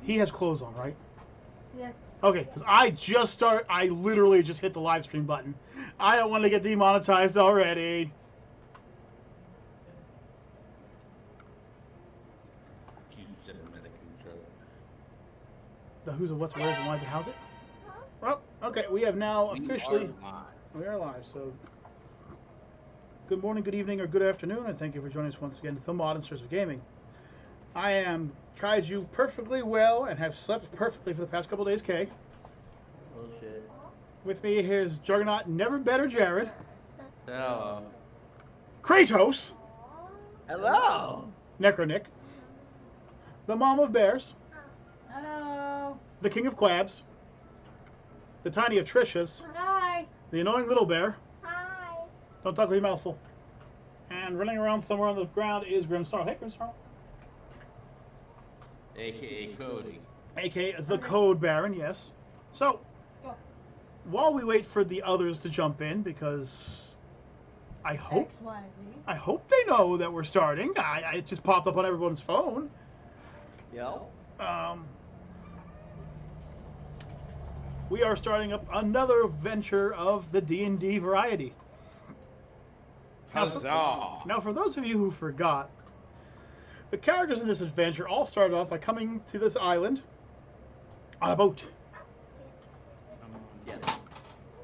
He has clothes on, right? Yes. Okay, because I literally just hit the live stream button. I don't want to get demonetized already. The who's a what's where's and why's it how's it? Well, okay, we have now officially we are live. So good morning, good evening, or good afternoon, and thank you for joining us once again to the Monsters of Gaming. I am Kaiju perfectly well and have slept perfectly for the past couple days. K. Bullshit. With me here's Juggernaut, never better Jared. Hello. Kratos. Hello. Necronick. The Mom of Bears. Hello. The King of Quabs. The Tiny of Trishas. Hi. The Annoying Little Bear. Hi. Don't talk with your mouth full. And running around somewhere on the ground is Grimsnarl. Hey, Grimsnarl. AKA Cody. A.K.A. the Code Baron, yes. So, while we wait for the others to jump in, because I hope they know that we're starting. It just popped up on everyone's phone. Yo. We are starting up another venture of the D&D variety. Huzzah! Now, for those of you who forgot, the characters in this adventure all started off by coming to this island on a boat.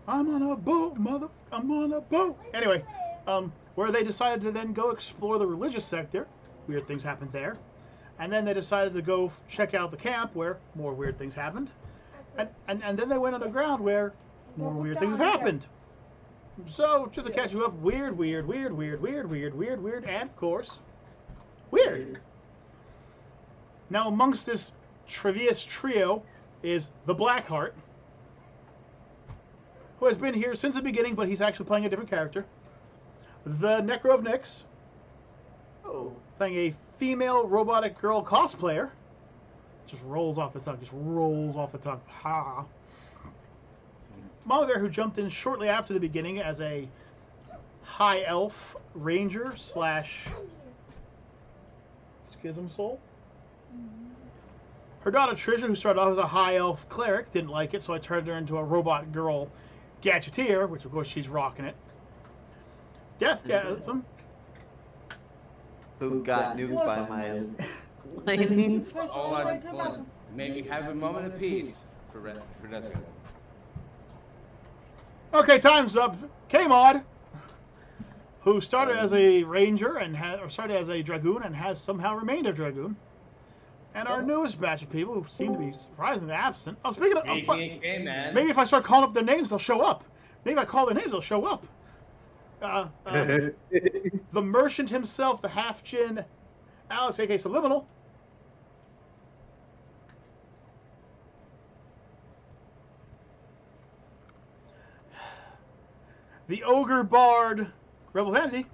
I'm on a boat, I'm on a boat. Anyway, where they decided to then go explore the religious sector. Weird things happened there. And then they decided to go check out the camp where more weird things happened. And then they went underground where more weird things have happened. So, just to catch you up, weird, and of course, weird. Now, amongst this trivious trio is the Blackheart, who has been here since the beginning, but he's actually playing a different character. The Necro of Nyx, playing a female robotic girl cosplayer. Just rolls off the tongue, Ha. Mama Bear, who jumped in shortly after the beginning as a high elf ranger / schism soul. Her daughter Trisha, who started off as a high elf cleric, didn't like it, so I turned her into a robot girl gadgeteer, which of course she's rocking it. Deathgasm, who got nuked by my lightning. Hold on. Maybe have a moment of peace for Deathgasm. Okay, time's up. K-Mod, who started as a ranger and started as a dragoon and has somehow remained a dragoon. And our newest batch of people who seem to be surprisingly absent. Oh, speaking of, man. Maybe if I start calling up their names, they'll show up. Maybe if I call their names, they'll show up. The merchant himself, the half-djinn, Alex, aka Subliminal. The ogre bard, Rebel Vanity.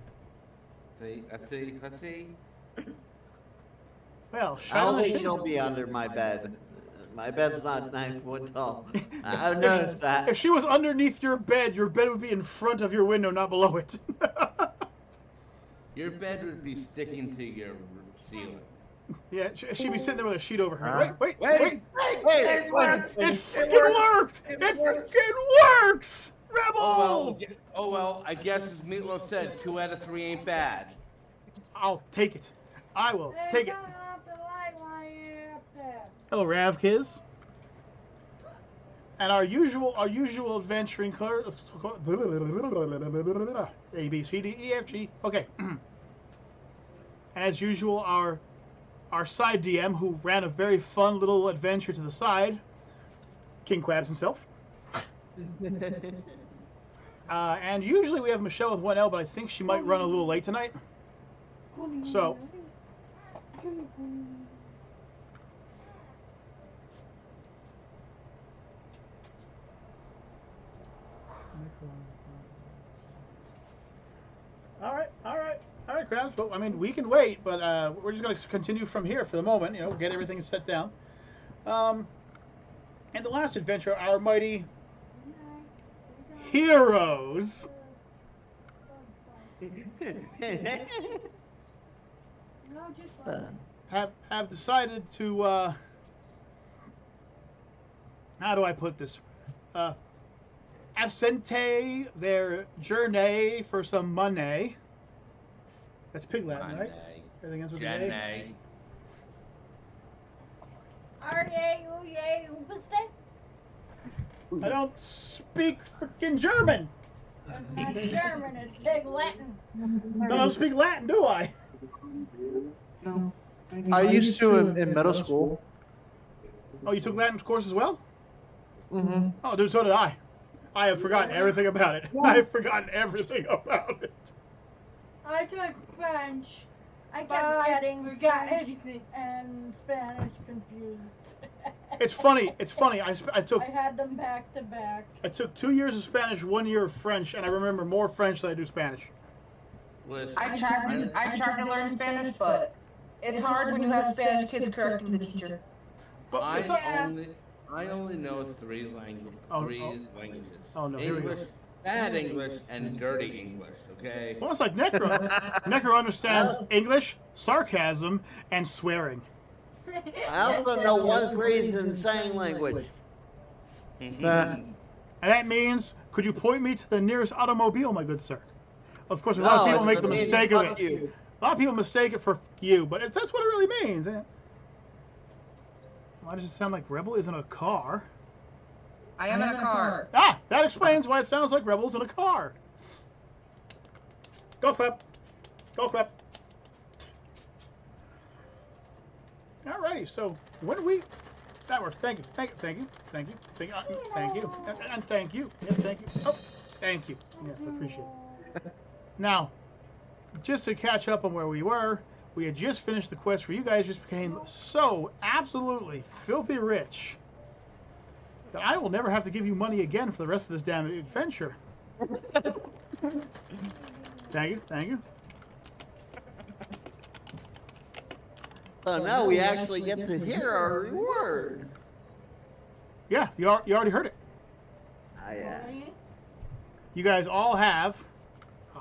Let's see. Well, I don't think she'll be under my bed. My bed's not 9 foot tall. I've noticed that. If she was underneath your bed would be in front of your window, not below it. Your bed would be sticking to your ceiling. Yeah, she'd be sitting there with a sheet over her. Wait. It worked! It freaking worked! It freaking works! Rebel! Oh well, I guess as Meatloaf said, 2 out of 3 ain't bad. I'll take it. I will take it. Hello, Ravkiz. And our usual adventuring card. A, B, C, D, E, F, G. Okay. And as usual, our side DM, who ran a very fun little adventure to the side, King Quabs himself. And usually we have Michelle with 1L, but I think she might run a little late tonight. So. All right, Krabs. But I mean, we can wait, but we're just going to continue from here for the moment. Get everything set down. And the last adventure, our mighty heroes have decided to how do I put this? Absente their journey for some money. That's pig Latin, right? Everything ends with an A. Jenny. Arye, uye, upaste? I don't speak freaking German. It's not German, it's Pig Latin. I don't speak Latin, do I? No. I used to in middle school. Oh, you took Latin course as well? Mm-hmm. Oh, dude, so did I. I have forgotten everything about it. I have forgotten everything about it. I took French. I but kept getting forgot French everything. and Spanish confused. It's funny. It's funny. I took I had them back to back. I took 2 years of Spanish, 1 year of French, and I remember more French than I do Spanish. Listen, I tried to learn Spanish, but it's hard when you have Spanish kids correcting the teacher. Well, it's not, I only know three languages. Oh, Languages. Oh, no, here we go. English, bad English, and dirty English. Okay. well, it's like Necro. Necro understands English, sarcasm, and swearing. I also know one phrase in sign language. And that means, could you point me to the nearest automobile, my good sir? Of course, a lot of No, people make the it means mistake of fuck it. you. A lot of people mistake it for you, but that's what it really means. Why does it sound like Rebel is in a car? I am in a car. Ah, that explains why it sounds like Rebel's in a car. Go flip. Go flip. Alrighty, so when do we... That works. Thank you. Thank you. Thank you. Thank you. Thank you. Thank you. And thank you. Yes, thank you. Oh, thank you. Yes, I appreciate it. Now, just to catch up on where we were, we had just finished the quest where you guys just became so absolutely filthy rich that I will never have to give you money again for the rest of this damn adventure. Thank you. Thank you. So now we actually get to hear our reward. Yeah, you already heard it. You guys all have.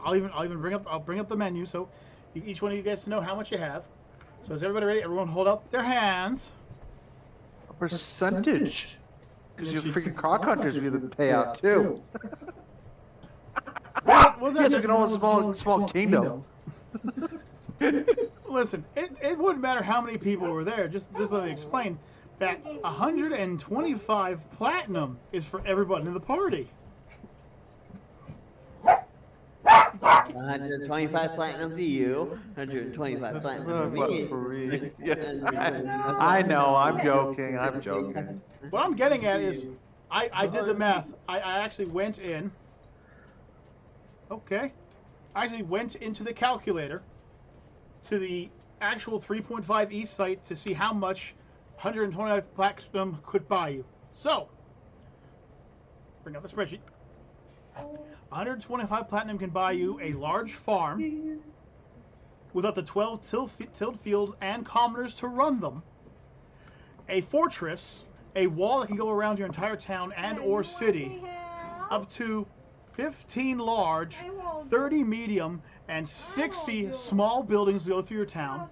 I'll even bring up the menu so each one of you guys to know how much you have. So is everybody ready? Everyone hold up their hands. A percentage. Because you freaking croc hunters we the payout too. Wasn't Yes, that we can own a small kingdom. Listen, it wouldn't matter how many people were there. Just let me explain that 125 platinum is for everybody in the party. 125 platinum to you, 125 platinum to me. I know, I'm joking, I'm joking. What I'm getting at is, I did the math. I actually went in. Okay. I actually went into the calculator to the actual 3.5 East site to see how much 125 platinum could buy you. So, bring up the spreadsheet. 125 platinum can buy you a large farm with up to 12 tilled fields and commoners to run them, a fortress, a wall that can go around your entire town and or city, up to 15 large, 30 medium, and 60 small buildings to go through your town,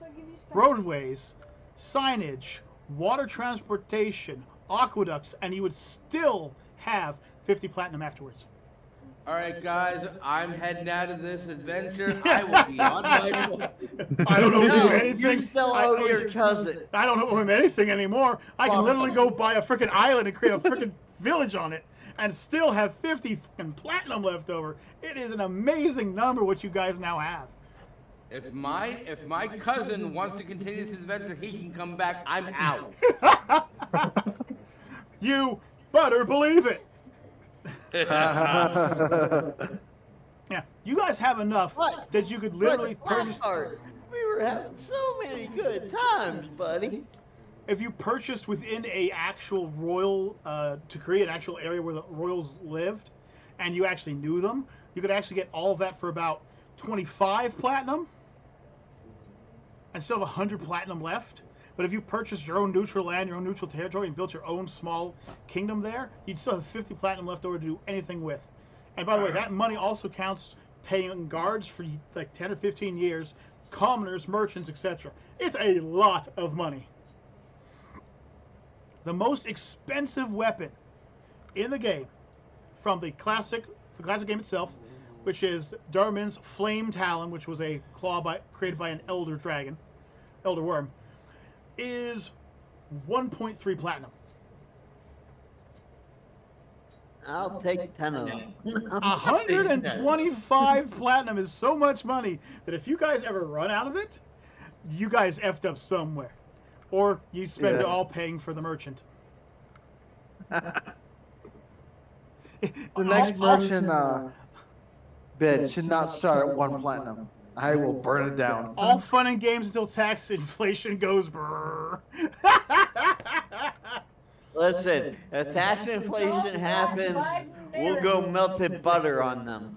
roadways, signage, water transportation, aqueducts, and you would still have 50 platinum afterwards. All right, guys, I'm heading out of this adventure. I will be on my way. I don't owe No, you anything. you still owe your cousin. I don't owe him anything anymore. I can literally go buy a freaking island and create a freaking village on it and still have 50 freaking platinum left over. It is an amazing number what you guys now have. If my cousin wants to continue this adventure, he can come back. I'm out. You better believe it. Yeah, you guys have enough What? that you could literally But purchase. last part, we were having so many good times, buddy. If you purchased within a actual royal, to create an actual area where the royals lived, and you actually knew them, you could actually get all of that for about 25 platinum, and still have 100 platinum left. But if you purchased your own neutral land, your own neutral territory, and built your own small kingdom there, you'd still have 50 platinum left over to do anything with. And by the way, that money also counts paying guards for like 10 or 15 years, commoners, merchants, etc. It's a lot of money. The most expensive weapon in the game from the classic game itself, which is Darmin's Flame Talon, which was a claw created by an Elder Worm, is 1.3 platinum. I'll take 10 of them. 125 platinum is so much money that if you guys ever run out of it, you guys effed up somewhere. Or you spend it all paying for the merchant. The next merchant bid should not start at 1 platinum. I will burn it down. All fun and games until tax inflation goes brrr. Listen, if tax inflation happens, we'll go melted butter on them.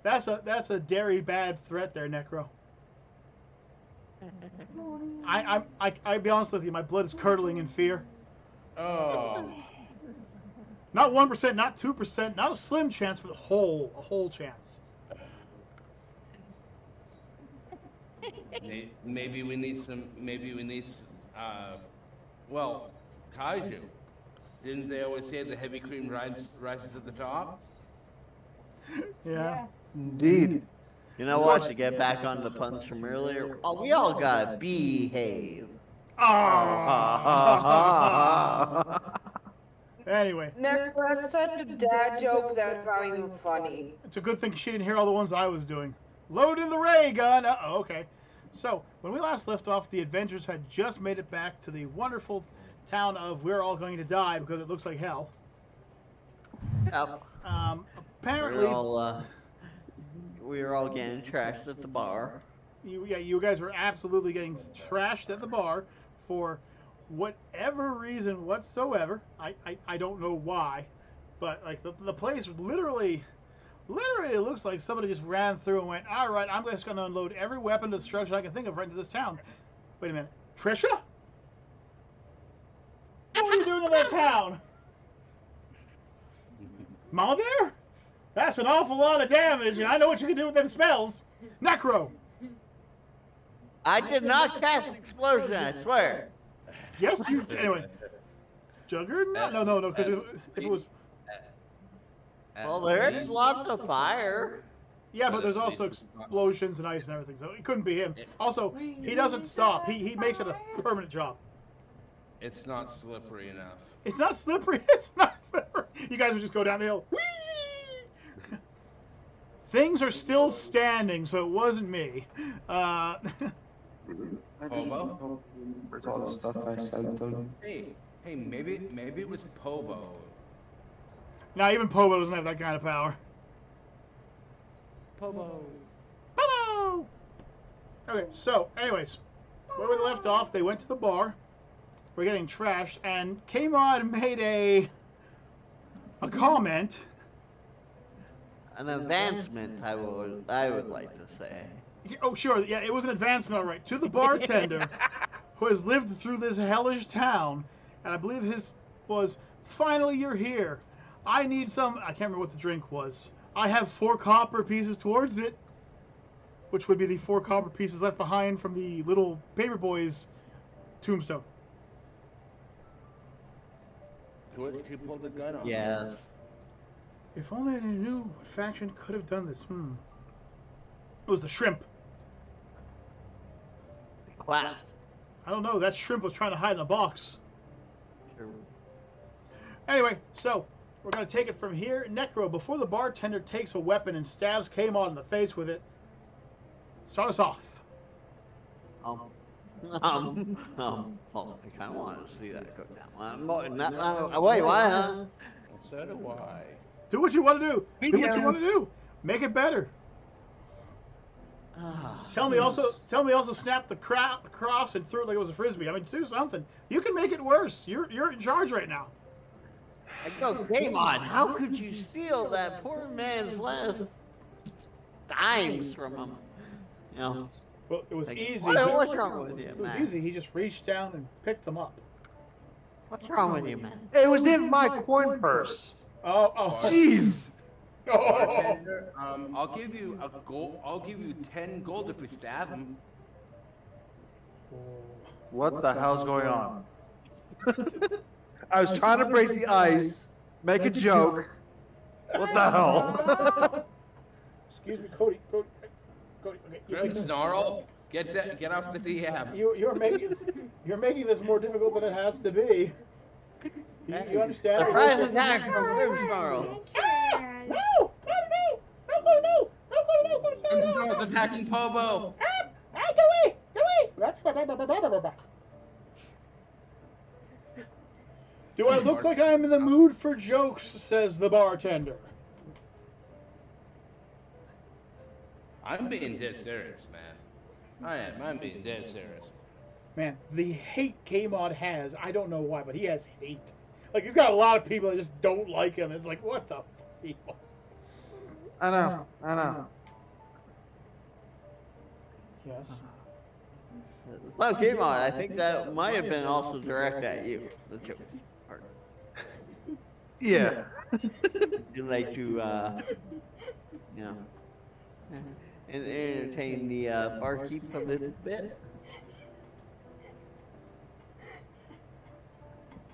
That's a dairy bad threat there, Necro. I'll be honest with you, my blood is curdling in fear. Oh. Not 1%, not 2%, not a slim chance, but a whole chance. Maybe we need well, Kaiju. Didn't they always say the heavy cream rises to the top? Yeah. Indeed. You know what? To get back on the puns from earlier, we all gotta behave. Oh. Anyway. Nick, that's such a dad joke that's not even funny. It's a good thing she didn't hear all the ones I was doing. Loading the ray gun. Uh-oh, okay. So, when we last left off, the Avengers had just made it back to the wonderful town of We're All Going to Die because it looks like hell. Yep. Apparently... We were all getting trashed at the bar. You guys were absolutely getting trashed at the bar for whatever reason whatsoever. I don't know why, but like the place literally it looks like somebody just ran through and went, all right, I'm just going to unload every weapon destruction I can think of right into this town. Wait a minute, Trisha? What are you doing in that town? Mama there? That's an awful lot of damage, and I know what you can do with them spells. Necro. I did not cast explosion, I swear. Yes, you did. Anyway. Juggernaut? No, because if it was... Well, there's lots of fire. Yeah, but there's also explosions and ice and everything, so it couldn't be him. Also, he doesn't stop. He makes it a permanent job. It's not slippery enough. It's not slippery. It's not slippery. You guys would just go down the hill. Whee! Things are still standing, so it wasn't me. Pobo? Where's all the stuff I said to him? Hey, maybe it was Pobo. Now even Pobo doesn't have that kind of power. Pobo. Pobo! Okay, so, anyways, where we left off, they went to the bar. We're getting trashed, and came on and made a comment. An advancement, I would like to say. Oh, sure. Yeah, it was an advancement, all right. To the bartender who has lived through this hellish town, and I believe his was, finally you're here. I need some, I can't remember what the drink was. I have 4 copper pieces towards it, which would be the 4 copper pieces left behind from the little paperboy's tombstone. To which he pulled the gun on. Yes. If only I knew what faction could have done this. It was the shrimp. Clap. I don't know. That shrimp was trying to hide in a box. Anyway, so we're going to take it from here. Necro, before the bartender takes a weapon and stabs Kmon in the face with it, start us off. Oh, I kind of want to see that go down. Wait, why, huh? So do I. Do what you want to do. Do what you want to do. Make it better. Tell me also snap the cross and threw it like it was a frisbee. I mean, do something. You can make it worse. You're in charge right now. I go, Damon, how could you steal that poor man's last dimes from him? You know. Well, it was easy. What's wrong with you, man? It was easy. He just reached down and picked them up. What's wrong with you, man? It was in my coin purse. Oh, jeez. Bartender, I'll give you 10 gold if we stab him. What the hell's going on? I was trying to break the ice, make a joke. What the hell? Excuse me, Cody. Cody. Okay, Grim Snarl, get off the DM. you're making this more difficult than it has to be. You understand? Surprise attack from Grimsnarl. No! Grim Snarl's attacking Pobo. Go away! Do I look like I'm in the mood for jokes? Says the bartender. I'm being dead serious, man. I am. I'm being dead serious. Man, the hate K-Mod has, I don't know why, but he has hate. Like, he's got a lot of people that just don't like him. It's like, what the people? I know. Yes. Well, game on. I think that might have been also direct at you. The joke part. Yeah. You like to, you know, and entertain the barkeep a little bit.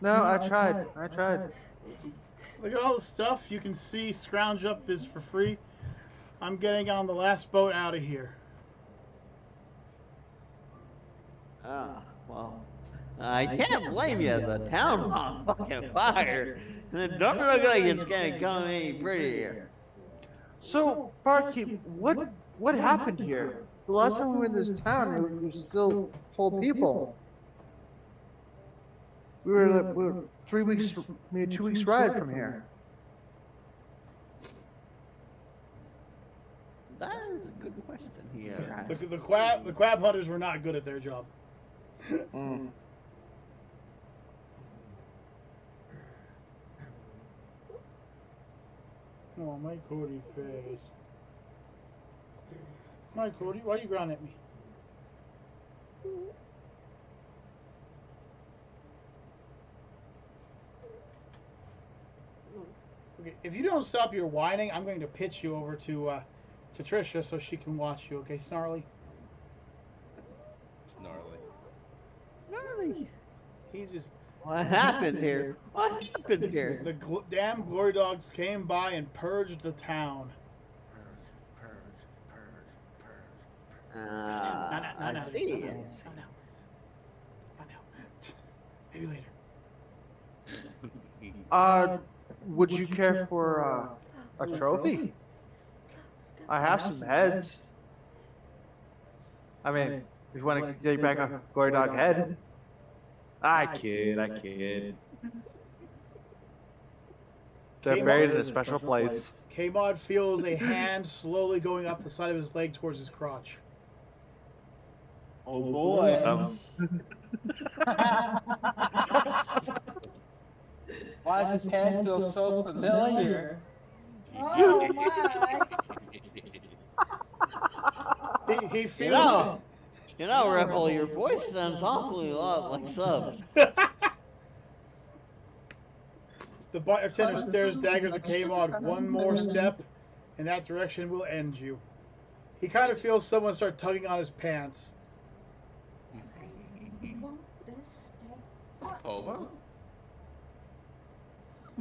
No, I tried. Look at all the stuff you can see. Scrounge up is for free. I'm getting on the last boat out of here. Ah, well, I can't blame you. The town's on fucking fire. And it don't look like it's gonna come any prettier. So, barkeep, what happened here? The last time we were in this town, it was still full of people. We were 3 weeks, maybe 2 weeks ride from here. That is a good question here. The crab hunters were not good at their job. Mm. Oh, my Cody face. My Cody, why are you growling at me? Okay, if you don't stop your whining, I'm going to pitch you over to Trisha so she can watch you. Okay, Snarly? Gnarly. He's just... What happened here? What happened here? The damn glory dogs came by and purged the town. I see. Not now. Maybe later. Would you care for a trophy? I have some heads. I mean, if you want to get back a glory dog head. I kid. They're buried in a special place. K-Mod feels a hand slowly going up the side of his leg towards his crotch. Oh boy. Why does his hand feel so familiar? Oh my! He feels... You know, Rebel, your voice sounds awfully a lot like Subs. The bartender stares daggers at K-Mod. One more step in that direction will end you. He kind of feels someone start tugging on his pants. Pobo?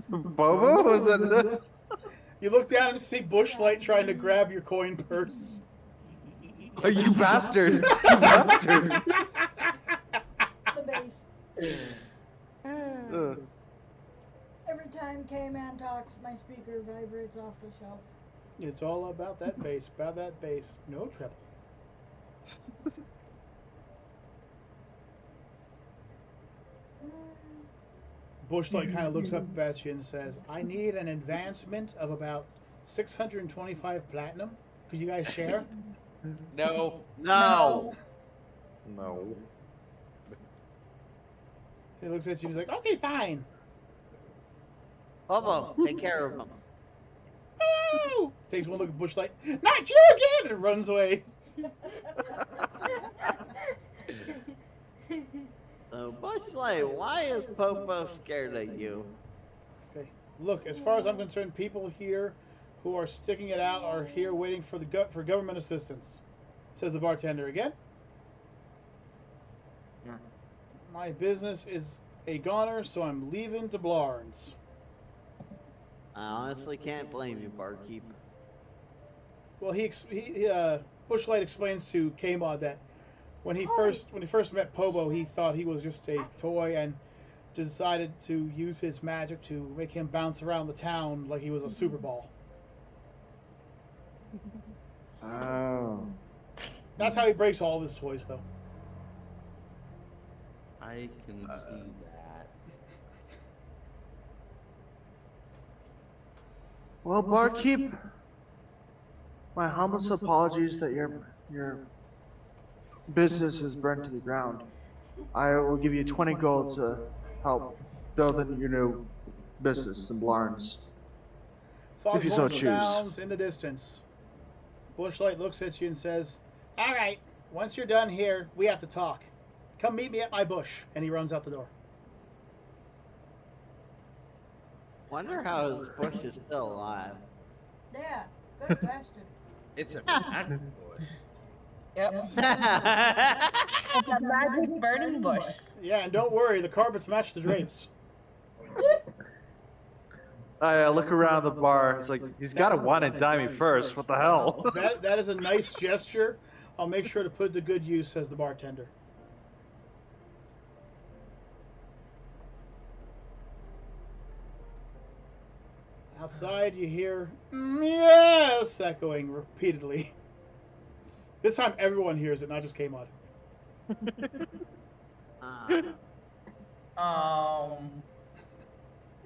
Bobo? Was that? You look down and see Bushlight trying to grab your coin purse. Oh, you bastard! You bastard! The bass. Ugh. Every time K-Man talks, my speaker vibrates off the shelf. It's all about that bass. No treble. Bushlight kind of looks up at you and says, I need an advancement of about 625 platinum. Could you guys share? No. No. He looks at you and he's like, okay, fine. Bobo, take care of him. Oh! Takes one look at Bushlight. Not you again! And runs away. So, Bushlight, why is Popo scared of you? Okay. Look, as far as I'm concerned, people here who are sticking it out are here waiting for for government assistance. Says the bartender again. Yeah. My business is a goner, so I'm leaving to Blarns. I honestly can't blame you, barkeep. Well, Bushlight explains to K-Mod that when he first met Pobo, he thought he was just a toy and decided to use his magic to make him bounce around the town like he was a Super Ball. Oh. That's how he breaks all of his toys, though. I can see that. Well, barkeep, my humblest apologies that your business is burnt to the ground. I will give you 20 gold to help build your new business in Blarns. If you so Foghorn choose. sounds in the distance. Bushlight looks at you and says, "All right, once you're done here, we have to talk. Come meet me at my bush." And he runs out the door. Wonder how his bush is still alive. Yeah, good question. It's a magic bush. Yep. It's a magic burning bush. Yeah, and don't worry, the carpets match the drapes. I look around the bar. It's like, he's got to wine and dine me first. What the hell? That is a nice gesture. I'll make sure to put it to good use, says the bartender. Outside, you hear yes echoing repeatedly. This time, everyone hears it, not just K-Mod.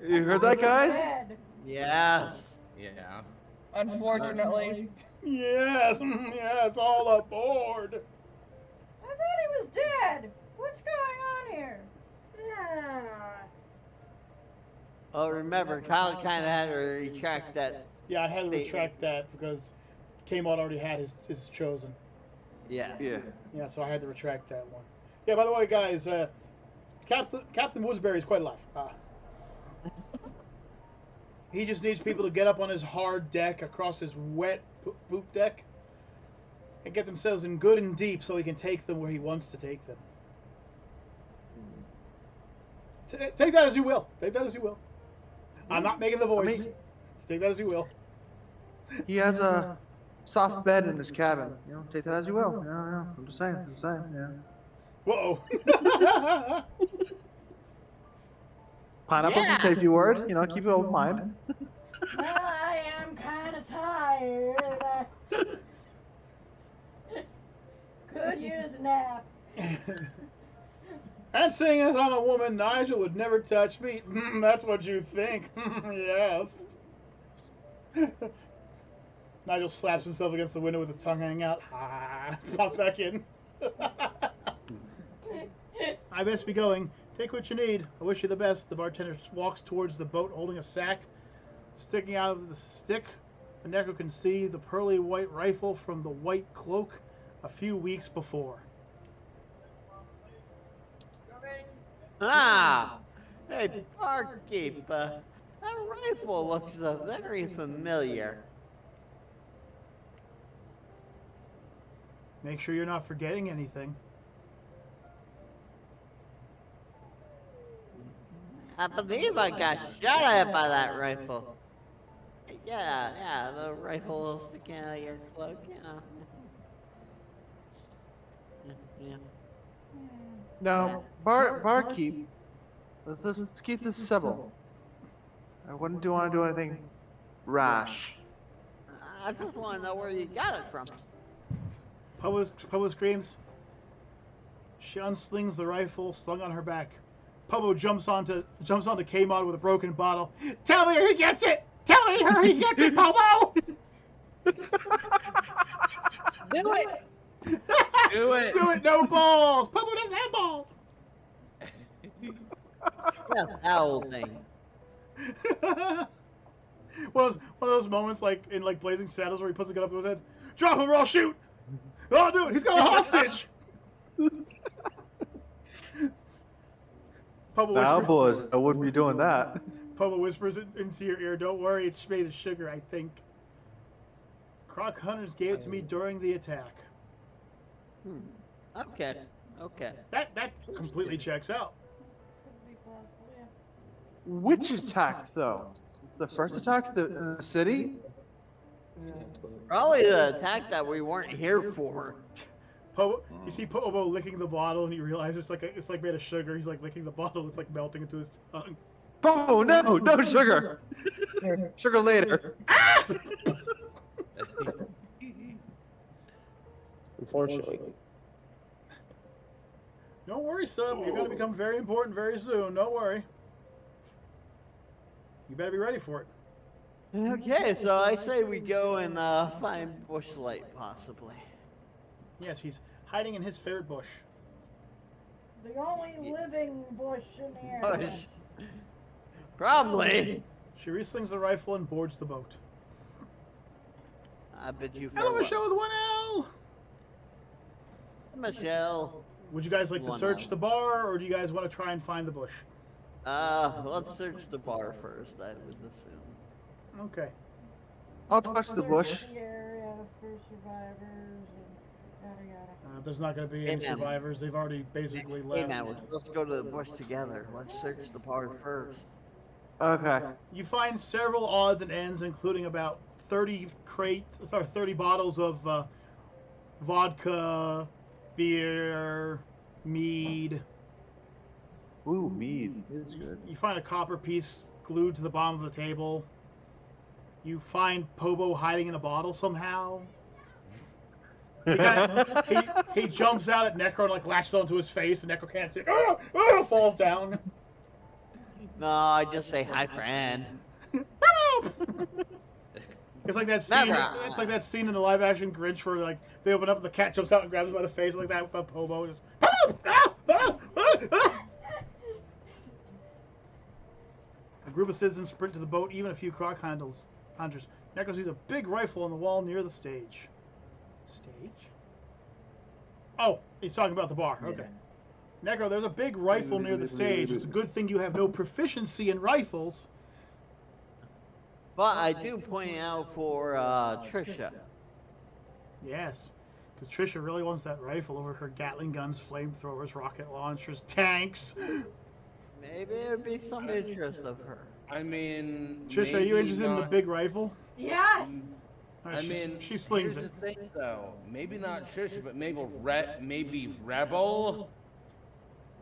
You heard that, guys? Dead. Yes. Yeah. Unfortunately. Yes, yes, all aboard. I thought he was dead. What's going on here? Yeah. Oh, remember, Kyle kind of had to retract that. Yeah, I had to Statement. retract that because K-Mod already had his chosen. Yeah. Yeah. Yeah, so I had to retract that one. Yeah, by the way, guys, Captain Woodsbury is quite alive. He just needs people to get up on his hard deck across his wet poop deck and get themselves in good and deep so he can take them where he wants to take them. Take that as you will. Take that as you will. I'm not making the voice. Take that as you will. He has a soft bed in his cabin. You know, take that as you will. Yeah. I'm just saying. Yeah. Whoa. Pineapple's a safety word. You know, keep it open mind. Well, I am kind of tired. Could use a nap. And seeing as I'm a woman, Nigel would never touch me. That's what you think. Yes. Nigel slaps himself against the window with his tongue hanging out. Pops back in. I best be going. Take what you need. I wish you the best. The bartender walks towards the boat holding a sack. Sticking out of the stick, the Necro can see the pearly white rifle from the white cloak a few weeks before. Ah! Hey, barkeep, that rifle looks very familiar. Make sure you're not forgetting anything. I believe I got shot at by that rifle. Yeah, the rifle sticking out of your cloak, you know. Yeah. Now, barkeep, let's keep this civil. I wouldn't want to do anything rash. I just want to know where you got it from. Pobo screams. She unslings the rifle slung on her back. Pobo jumps onto K-Mod with a broken bottle. Tell me where he gets it! Tell me where he gets it, Pobo! Do it! Do it! Do it, no balls! Pobo doesn't have balls! That's that old thing. one of those moments like in like Blazing Saddles where he puts the gun up to his head. Drop him or I'll shoot! Oh, dude, he's got a hostage! Now, boys, I wouldn't be doing that. Pobo whispers into your ear, don't worry, it's made of sugar, I think. Croc Hunters gave it to me during the attack. Okay. That completely checks out. Could be Which attack, though? The first attack in the city? Probably the attack that we weren't here for. You see Pobo licking the bottle, and you realize it's like made of sugar. He's like licking the bottle. It's like melting into his tongue. Oh no, no sugar. Sugar later. Unfortunately. Don't worry, sub. You're going to become very important very soon. Don't worry. You better be ready for it. Okay, so I say we go and find Bushlight, possibly. Yes, he's hiding in his favorite bush. The only living bush in the area. Bush. Probably. She reslings the rifle and boards the boat. I bet you. Hello, Michelle with one L. Michelle. Would you guys like to search the bar, or do you guys want to try and find the bush? Let's search the bar first, I would assume. Okay. I'll touch the bush. Search the area for survivors and yada yada. There's not going to be any survivors. They've already basically Hey left. man, let's go to the bush together. Let's search the bar first. Okay. You find several odds and ends, including about 30 crates, or 30 bottles of vodka, beer, mead. Ooh, mead. It's good. You find a copper piece glued to the bottom of the table. You find Pobo hiding in a bottle somehow. He jumps out at Necro and like latches onto his face, and Necro can't see it. Falls down. No, I just say hi, friend. It's like that scene. It's like that scene in the live-action Grinch where like they open up and the cat jumps out and grabs him by the face like that. But Pobo just. A group of citizens sprint to the boat, even a few hunters. Necro sees a big rifle on the wall near the stage. Stage? Oh, he's talking about the bar. Okay. Necro, there's a big rifle near the stage. It's a good thing you have no proficiency in rifles. But I do point out for Trisha. Yes, because Trisha really wants that rifle over her Gatling guns, flamethrowers, rocket launchers, tanks. Maybe it'd be some interest of her. I mean, Trisha, are you interested in the big rifle? Yes. All right, she here's slings it. the thing, though. Maybe not Trisha, but maybe Rebel.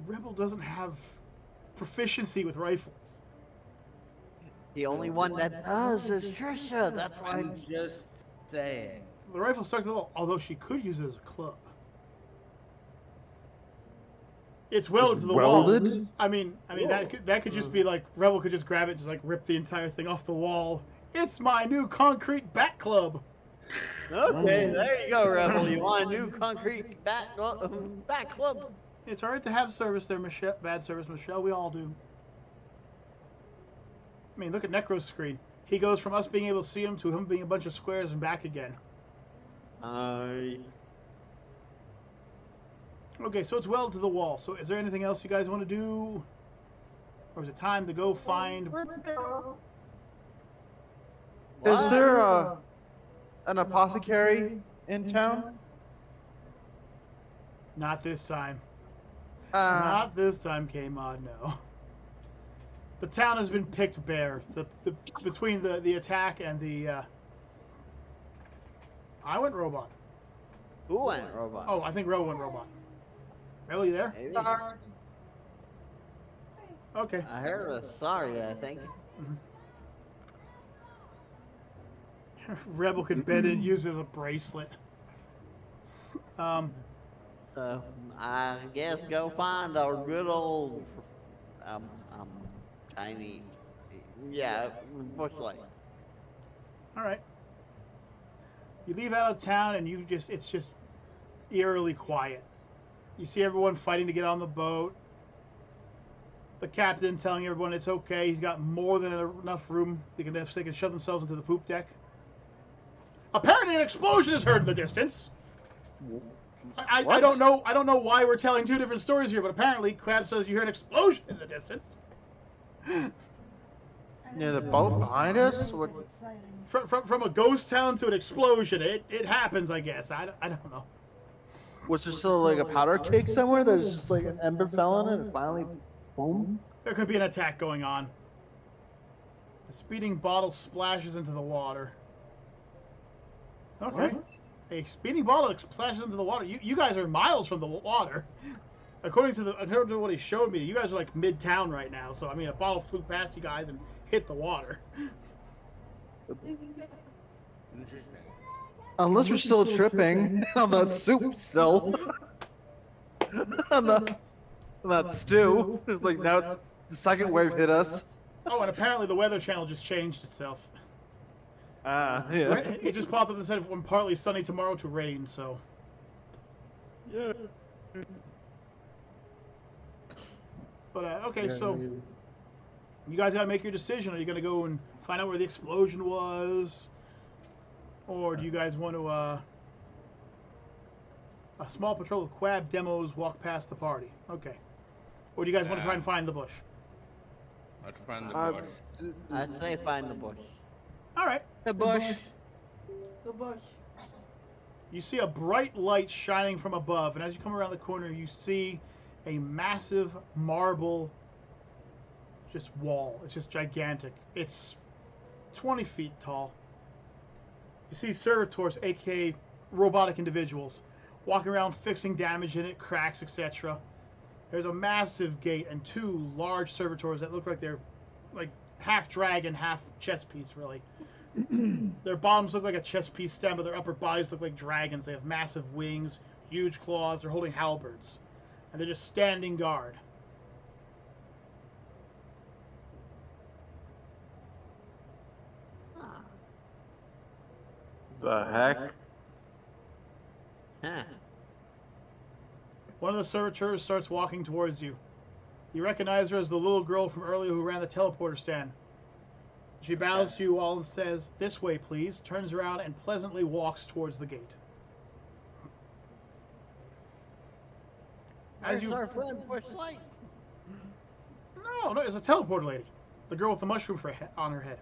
Rebel doesn't have proficiency with rifles. The only one that does is Trisha. That's why. I'm just saying. The rifle stuck to the wall, although she could use it as a club. It's welded to the welded? wall. I mean that could just be like Rebel could just grab it, just like rip the entire thing off the wall. It's my new concrete bat club. Okay, there you go, Rebel. You want a new concrete bat club? It's alright to have service there, Michelle. Bad service, Michelle. We all do. I mean, look at Necro's screen. He goes from us being able to see him to him being a bunch of squares and back again. Okay, so it's welded to the wall. So is there anything else you guys want to do? Or is it time to go find... Is there an apothecary in town? Not this time. Not this time, K-Mod, no. The town has been picked bare. Between the attack and the... I went robot. Who went robot? Oh, I think Ro went robot. Ro, you there? Maybe. Okay. I heard a sorry, I think. Rebel can bend it and use it as a bracelet. So I guess go find our good old tiny, Bushlight. All right. You leave out of town and it's just eerily quiet. You see everyone fighting to get on the boat. The captain telling everyone it's okay. He's got more than enough room. They can shove themselves into the poop deck. Apparently, an explosion is heard in the distance. I don't know. I don't know why we're telling two different stories here, but apparently, Crab says you hear an explosion in the distance. Near the boat behind us? What? From a ghost town to an explosion, it happens. I guess I don't know. Was there still like a powder cake somewhere that was just like an ember fell in it and finally, boom? There could be an attack going on. A speeding bottle splashes into the water. Okay. What? A speeding bottle splashes into the water. You guys are miles from the water. According to what he showed me, you guys are like mid-town right now. So I mean, a bottle flew past you guys and hit the water. Interesting. Unless we're still tripping on that soup still. on that stew. It's like now it's the second wave hit us. Oh, and apparently the Weather Channel just changed itself. Ah, yeah. It just popped up and said from partly sunny tomorrow to rain. So. Yeah. But okay, so you guys got to make your decision. Are you gonna go and find out where the explosion was, or do you guys want to? A small patrol of Quab demos walk past the party. Okay. Or do you guys want to try and find the bush? Let's find the bush. I'd say find the bush. All right. The bush. The bush. You see a bright light shining from above, and as you come around the corner, you see a massive marble just wall. It's just gigantic. It's 20 feet tall. You see servitors, aka robotic individuals, walking around fixing damage in it, cracks, etc. There's a massive gate and two large servitors that look like they're like half dragon, half chess piece, really. Their bottoms look like a chess piece stem, but their upper bodies look like dragons. They have massive wings, huge claws. They're holding halberds. And they're just standing guard. The heck? Huh. One of the servitors starts walking towards you. You recognize her as the little girl from earlier who ran the teleporter stand. She bows to you all and says, "This way, please," turns around and pleasantly walks towards the gate. As you... Our friend Bush Light. No, it's a teleporter lady. The girl with the mushroom on her head.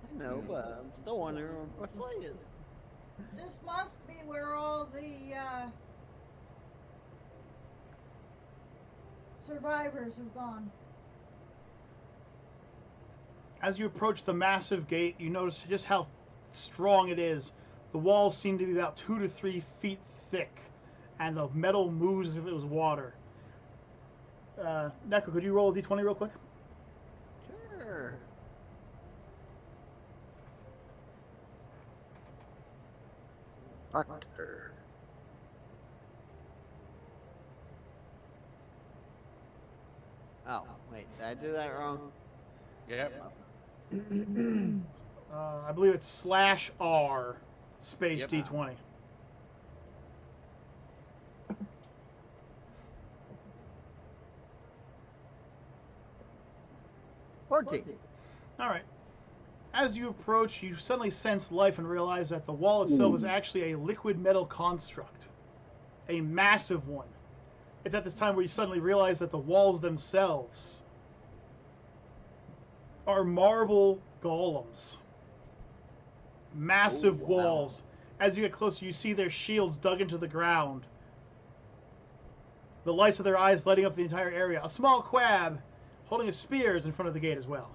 I know, but I'm still wondering where Bush Light is. This must be where all the survivors have gone. As you approach the massive gate, you notice just how strong it is. The walls seem to be about 2 to 3 feet thick, and the metal moves as if it was water. Neko, could you roll a d20 real quick? Sure. Doctor. Oh, wait, did I do that wrong? Yep. I believe it's /R space Yep. d20. All All right. As you approach, you suddenly sense life and realize that the wall itself is actually a liquid metal construct. A massive one. It's at this time where you suddenly realize that the walls themselves are marble golems. Massive Oh, wow. walls. As you get closer, you see their shields dug into the ground. The lights of their eyes lighting up the entire area. A small quab holding his spears in front of the gate as well.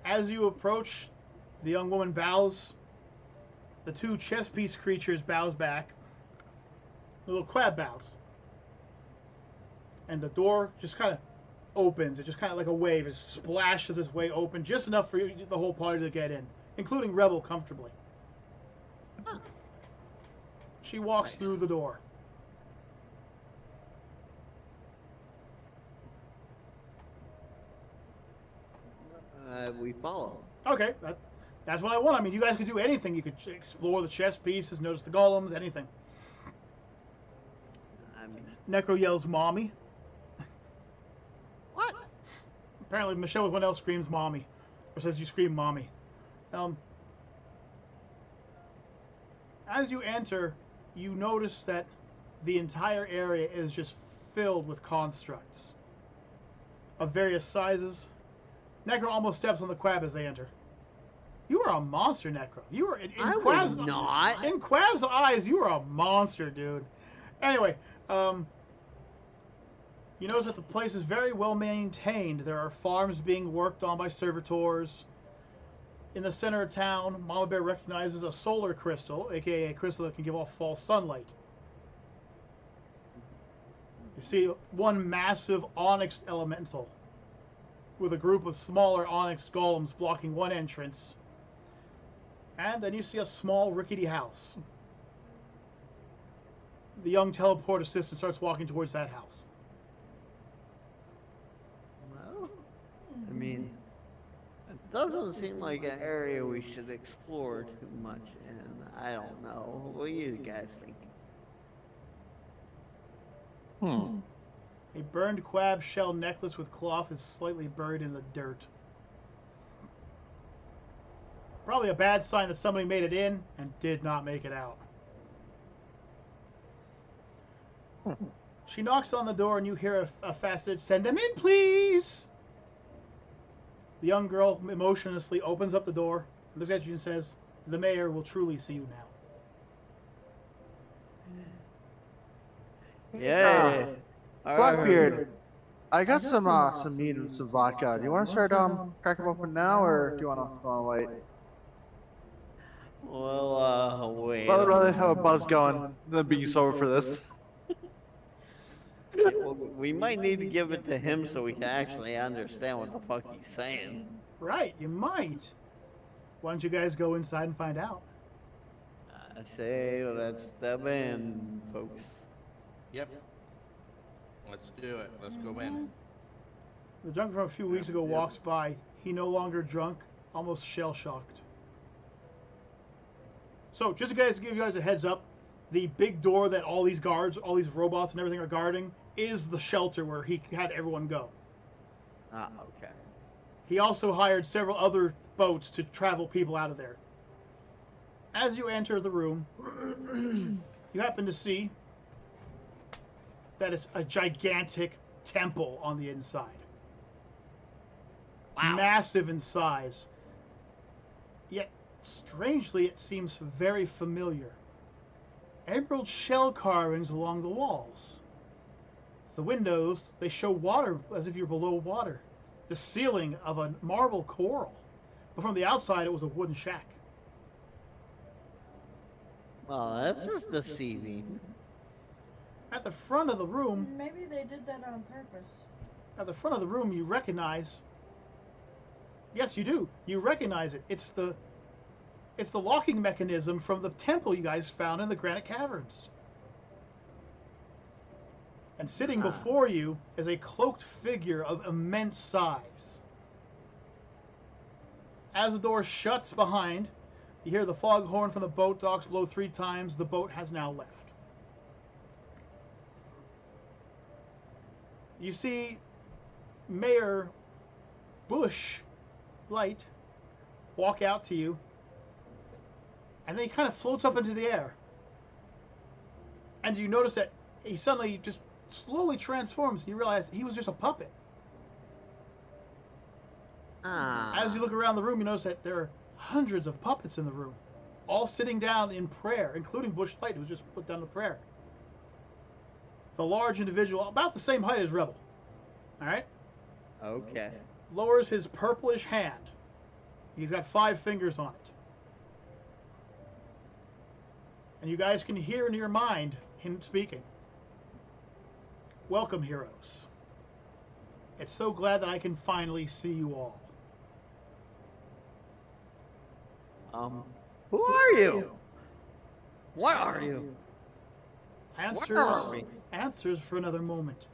As you approach, the young woman bows. The two chess piece creatures bows back. The little quab bows. And the door just kind of opens. It just kind of like a wave. It splashes its way open, just enough for the whole party to get in, including Rebel comfortably. She walks through the door. We follow. Okay, that's what I want. I mean, you guys could do anything. You could explore the chess pieces, notice the golems, anything. I mean, Necro yells, "Mommy." what? Apparently, Michelle with one else screams, "Mommy," or says you scream, "Mommy." As you enter, you notice that the entire area is just filled with constructs of various sizes. Necro almost steps on the quab as they enter. You are a monster, Necro. You are in I Quab's was not. in Quab's eyes. You are a monster, dude. Anyway, you You notice that the place is very well maintained. There are farms being worked on by servitors. In the center of town, Mama Bear recognizes a solar crystal, aka a crystal that can give off false sunlight. You see one massive onyx elemental with a group of smaller onyx golems blocking one entrance. And then you see a small rickety house. The young teleport assistant starts walking towards that house. Well, I mean, it doesn't seem like an area we should explore too much, and I don't know. What do you guys think? A burned crab shell necklace with cloth is slightly buried in the dirt. Probably a bad sign that somebody made it in and did not make it out. She knocks on the door and you hear a faceted, "Send them in, please!" The young girl emotionlessly opens up the door, looks at you and says, "The mayor will truly see you now." Yeah. Blackbeard, I got some meat and some vodka. Do you want to start cracking them open now, or do you want to wait? Well, wait. I'd rather have a buzz going than being sober for this. We might need to give it to him so we can actually understand what the fuck he's saying. Right, you might. Why don't you guys go inside and find out? I say, well, let's step in, folks. Yep. Let's do it. Let's go in. The drunk from a few weeks ago walks by. He no longer drunk, almost shell-shocked. So, just to give you guys a heads up, the big door that all these guards, all these robots and everything are guarding is the shelter where he had everyone go. Ah, okay. He also hired several other boats to travel people out of there. As you enter the room, you happen to see that it's a gigantic temple on the inside. Wow. Massive in size. Yet, strangely, it seems very familiar. Emerald shell carvings along the walls. The windows, they show water as if you're below water. The ceiling of a marble coral. But from the outside, it was a wooden shack. Oh, that's just deceiving. At the front of the room, Maybe they did that on purpose. at the front of the room, you recognize. Yes, you do. You recognize it. It's the locking mechanism from the temple you guys found in the granite caverns. And sitting before you is a cloaked figure of immense size. As the door shuts behind, you hear the foghorn from the boat docks blow 3 times. The boat has now left. You see Mayor Bush Light walk out to you, and then he kind of floats up into the air. And you notice that he suddenly just slowly transforms, and you realize he was just a puppet. As you look around the room, you notice that there are hundreds of puppets in the room, all sitting down in prayer, including Bush Light, who just put down to prayer. The large individual, about the same height as Rebel, all right, Okay. lowers his purplish hand. He's got 5 fingers on it. And you guys can hear in your mind him speaking. "Welcome, heroes. It's so glad that I can finally see you all. Who are you? What are you? Answers for another moment."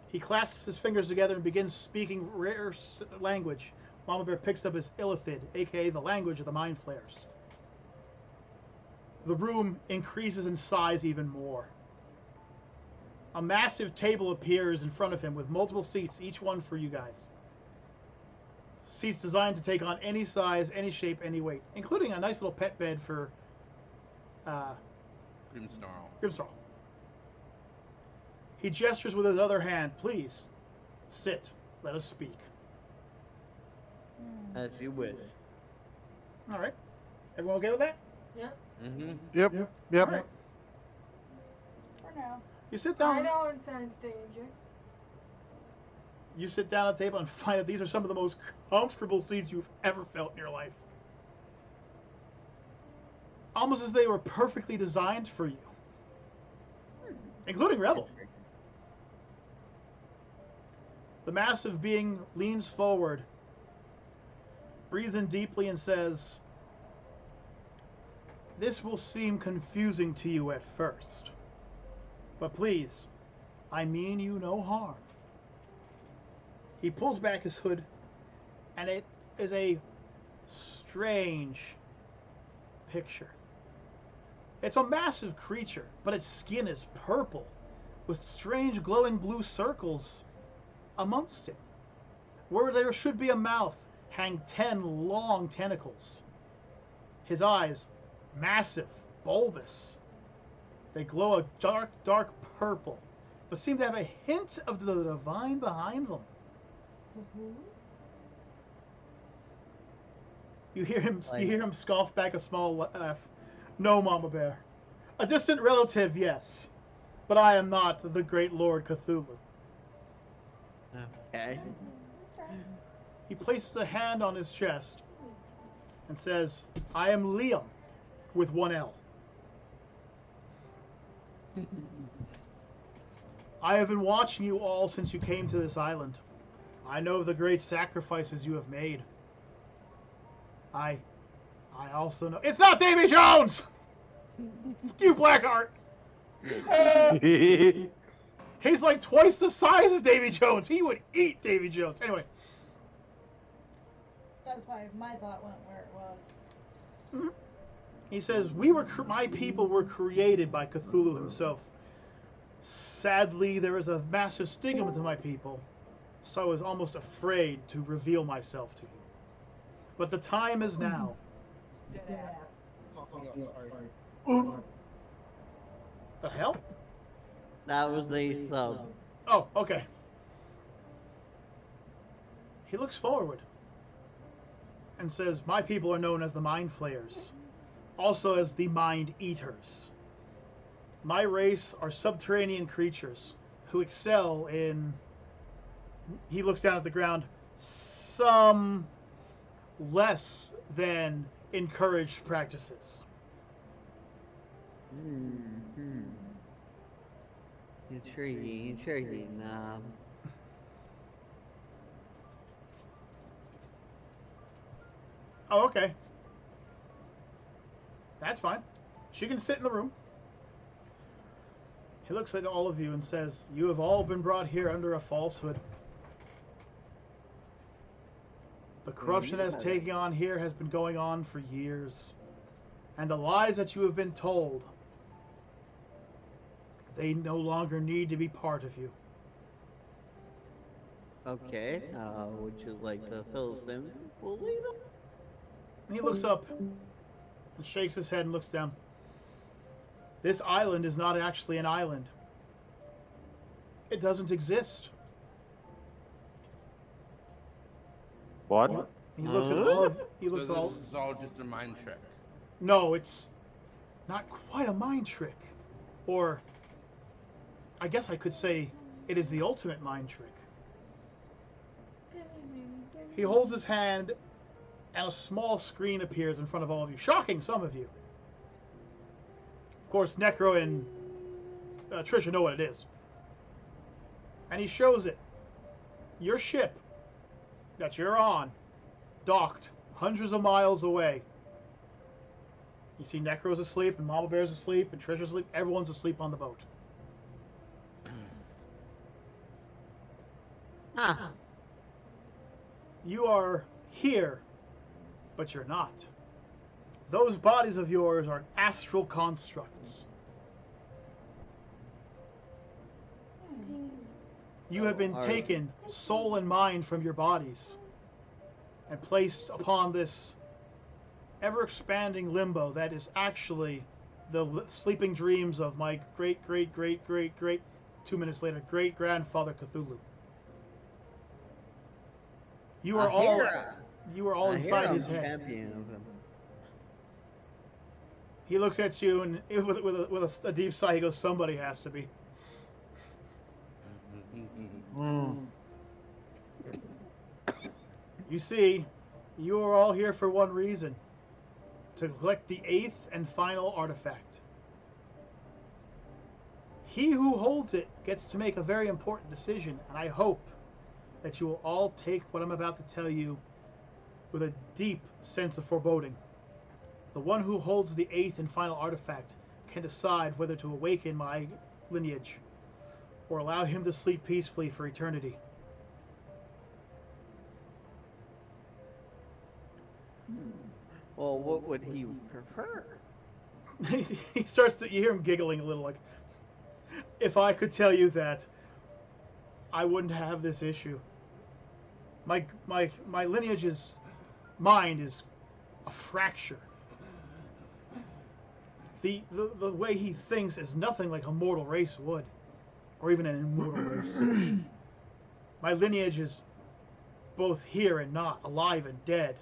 He clasps his fingers together and begins speaking rare language. Mama Bear picks up his Illithid, aka the language of the Mind Flayers. The room increases in size even more. A massive table appears in front of him with multiple seats, each one for you guys. Seats designed to take on any size, any shape, any weight, including a nice little pet bed for Grimsnarl. He gestures with his other hand. "Please, sit. Let us speak." As you wish. All right. Everyone okay with that? Yeah, Yep. All right. for now. You sit I down. know it sounds danger. You sit down at the table and find that these are some of the most comfortable seats you've ever felt in your life. Almost as they were perfectly designed for you. Including Rebel. The massive being leans forward, breathes in deeply, and says, "This will seem confusing to you at first. But please, I mean you no harm." He pulls back his hood, and it is a strange picture. It's a massive creature, but its skin is purple, with strange glowing blue circles amongst it. Where there should be a mouth, hang 10 long tentacles. His eyes, massive, bulbous. They glow a dark, dark purple, but seem to have a hint of the divine behind them. You hear him scoff back a small laugh. "No, Mama Bear. A distant relative, yes. But I am not the great Lord Cthulhu." Okay. He places a hand on his chest and says, "I am Liam, with one L. I have been watching you all since you came to this island. I know the great sacrifices you have made. I also know..." It's not Davy Jones! Fuck you, Blackheart! He's like twice the size of Davy Jones. He would eat Davy Jones. Anyway. That's why my thought went where it was. He says, my people were created by Cthulhu himself. Sadly, there is a massive stigma to my people, so I was almost afraid to reveal myself to you. But the time is now. The hell? That was the sub. Oh, okay. He looks forward and says, "My people are known as the Mind Flayers, also as the Mind Eaters. My race are subterranean creatures who excel in..." He looks down at the ground. "Some less than encouraged practices." Intriguing. Oh, okay. That's fine. She can sit in the room. He looks at all of you and says, "You have all been brought here under a falsehood. The corruption that's taking on here has been going on for years. And the lies that you have been told, they no longer need to be part of you." Okay. Would you like to fill us in, Polito? He looks up and shakes his head and looks down. "This island is not actually an island. It doesn't exist." What? He looks at all of... He So looks this all... is all just a mind trick. No, it's not quite a mind trick. Or, I guess I could say it is the ultimate mind trick. He holds his hand, and a small screen appears in front of all of you, shocking some of you. Of course, Necro and Trisha know what it is. And he shows it. Your ship that you're on, docked hundreds of miles away. You see Necro's asleep, and Mama Bear's asleep, and Trisha's asleep. Everyone's asleep on the boat. You are here, but you're not. Those bodies of yours are astral constructs. You have been taken, soul and mind, from your bodies and placed upon this ever-expanding limbo that is actually the sleeping dreams of my great, 2 minutes later, great-grandfather Cthulhu. You are all inside his head. Champion of him. He looks at you and with a deep sigh, he goes, "Somebody has to be." You see, you are all here for one reason. To collect the 8th and final artifact. He who holds it gets to make a very important decision, and I hope that you will all take what I'm about to tell you with a deep sense of foreboding. The one who holds the 8th and final artifact can decide whether to awaken my lineage or allow him to sleep peacefully for eternity. Well, what would he prefer? He starts to, you hear him giggling a little, like, if I could tell you that, I wouldn't have this issue. My lineage's mind is a fracture. The way he thinks is nothing like a mortal race would, or even an immortal race. My lineage is both here and not, alive and dead.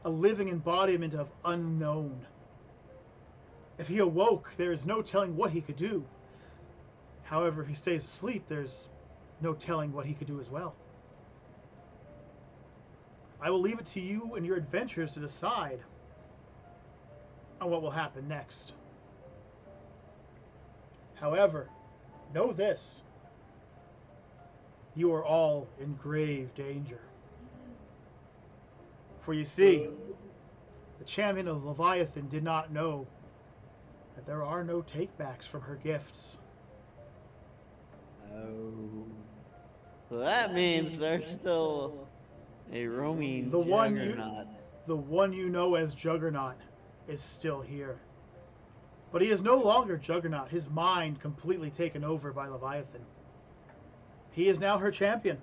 A living embodiment of unknown. If he awoke, there is no telling what he could do. However, if he stays asleep, there's no telling what he could do as well. I will leave it to you and your adventures to decide on what will happen next. However, know this. You are all in grave danger. For you see, the champion of Leviathan did not know that there are no takebacks from her gifts. Oh. So that means there's still a roaming The juggernaut. one you know as Juggernaut is still here. But he is no longer Juggernaut, his mind completely taken over by Leviathan. He is now her champion.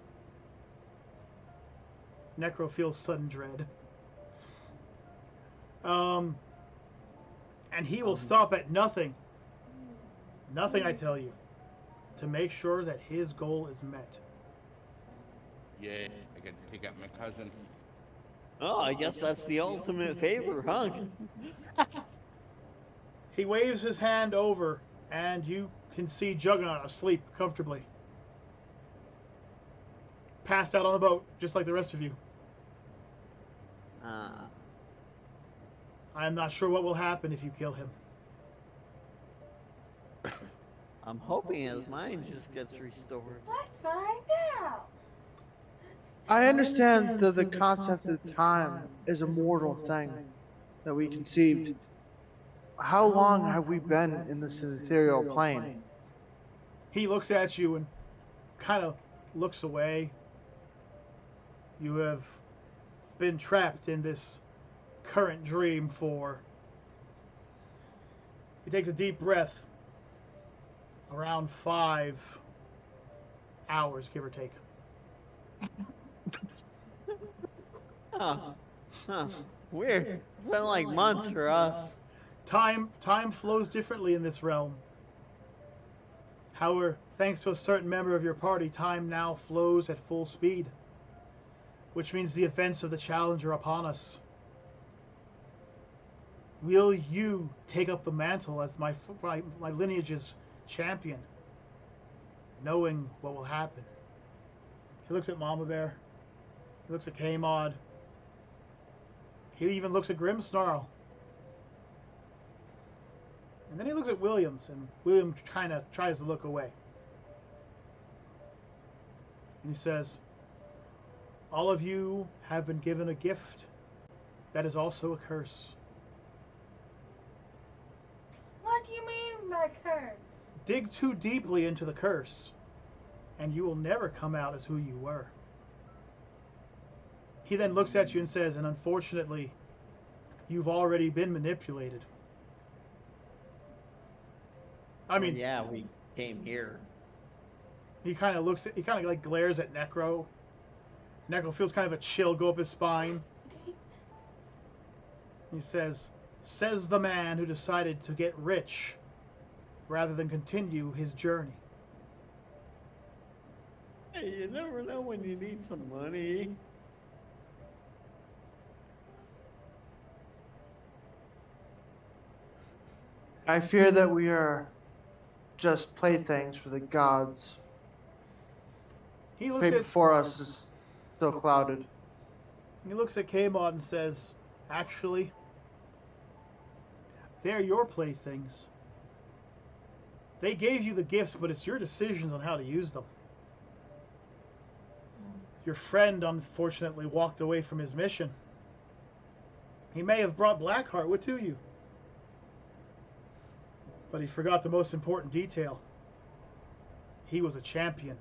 Necro feels sudden dread. And he will stop at nothing, I tell you, to make sure that his goal is met. Yay, I get to take out my cousin. Oh, I guess that's the ultimate favor, huh? He waves his hand over, and you can see Juggernaut asleep comfortably. Passed out on the boat, just like the rest of you. I am not sure what will happen if you kill him. I'm hoping his mind just gets restored. Let's find out. I understand that the concept of time is a mortal thing that we conceived. How long have we been in this ethereal plane? He looks at you and kind of looks away. You have been trapped in this current dream for... He takes a deep breath. Around 5 hours, give or take. Huh. Weird. It's been like months for us. Time flows differently in this realm. However, thanks to a certain member of your party, time now flows at full speed. Which means the events of the challenge are upon us. Will you take up the mantle as my lineage's champion, knowing what will happen? He looks at Mama Bear. He looks at K-Mod. He even looks at Grimmsnarl. And then he looks at Williams, and William kind of tries to look away. And he says, all of you have been given a gift that is also a curse. What do you mean by curse? Dig too deeply into the curse, and you will never come out as who you were. He then looks at you and says, and unfortunately, you've already been manipulated. I mean, yeah, we came here. He kind of looks at, he kind of like glares at Necro. Necro feels kind of a chill go up his spine. He says the man who decided to get rich rather than continue his journey. Hey, you never know when you need some money. I fear that we are just playthings for the gods. He looks Fate at before us is still clouded. He looks at Kmod and says, actually, they're your playthings. They gave you the gifts, but it's your decisions on how to use them. Your friend, unfortunately, walked away from his mission. He may have brought Blackheart to you, but he forgot the most important detail. He was a champion.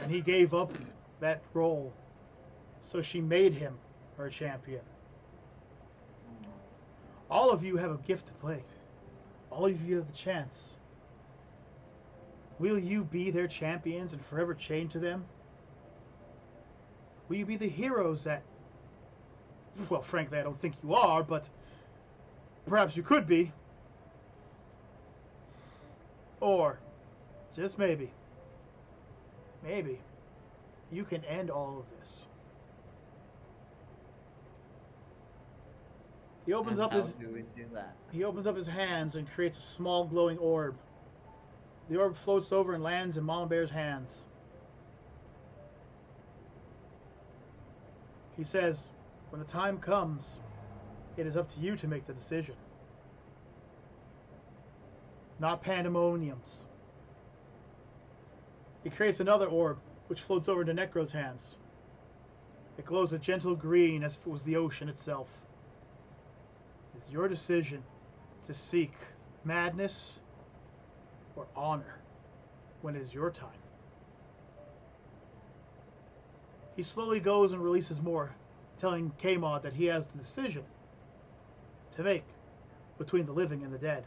And he gave up that role, so she made him her champion. All of you have a gift to play. All of you have the chance. Will you be their champions and forever chained to them? Will you be the heroes that, well, frankly, I don't think you are, but perhaps you could be. Or, just maybe, you can end all of this. He opens up his do we do that? He opens up his hands and creates a small glowing orb. The orb floats over and lands in Mama Bear's hands. He says, when the time comes, it is up to you to make the decision. Not Pandemonium's. He creates another orb, which floats over to Necro's hands. It glows a gentle green as if it was the ocean itself. It's your decision to seek madness or honor when it is your time. He slowly goes and releases more, telling Kmod that he has the decision to make between the living and the dead.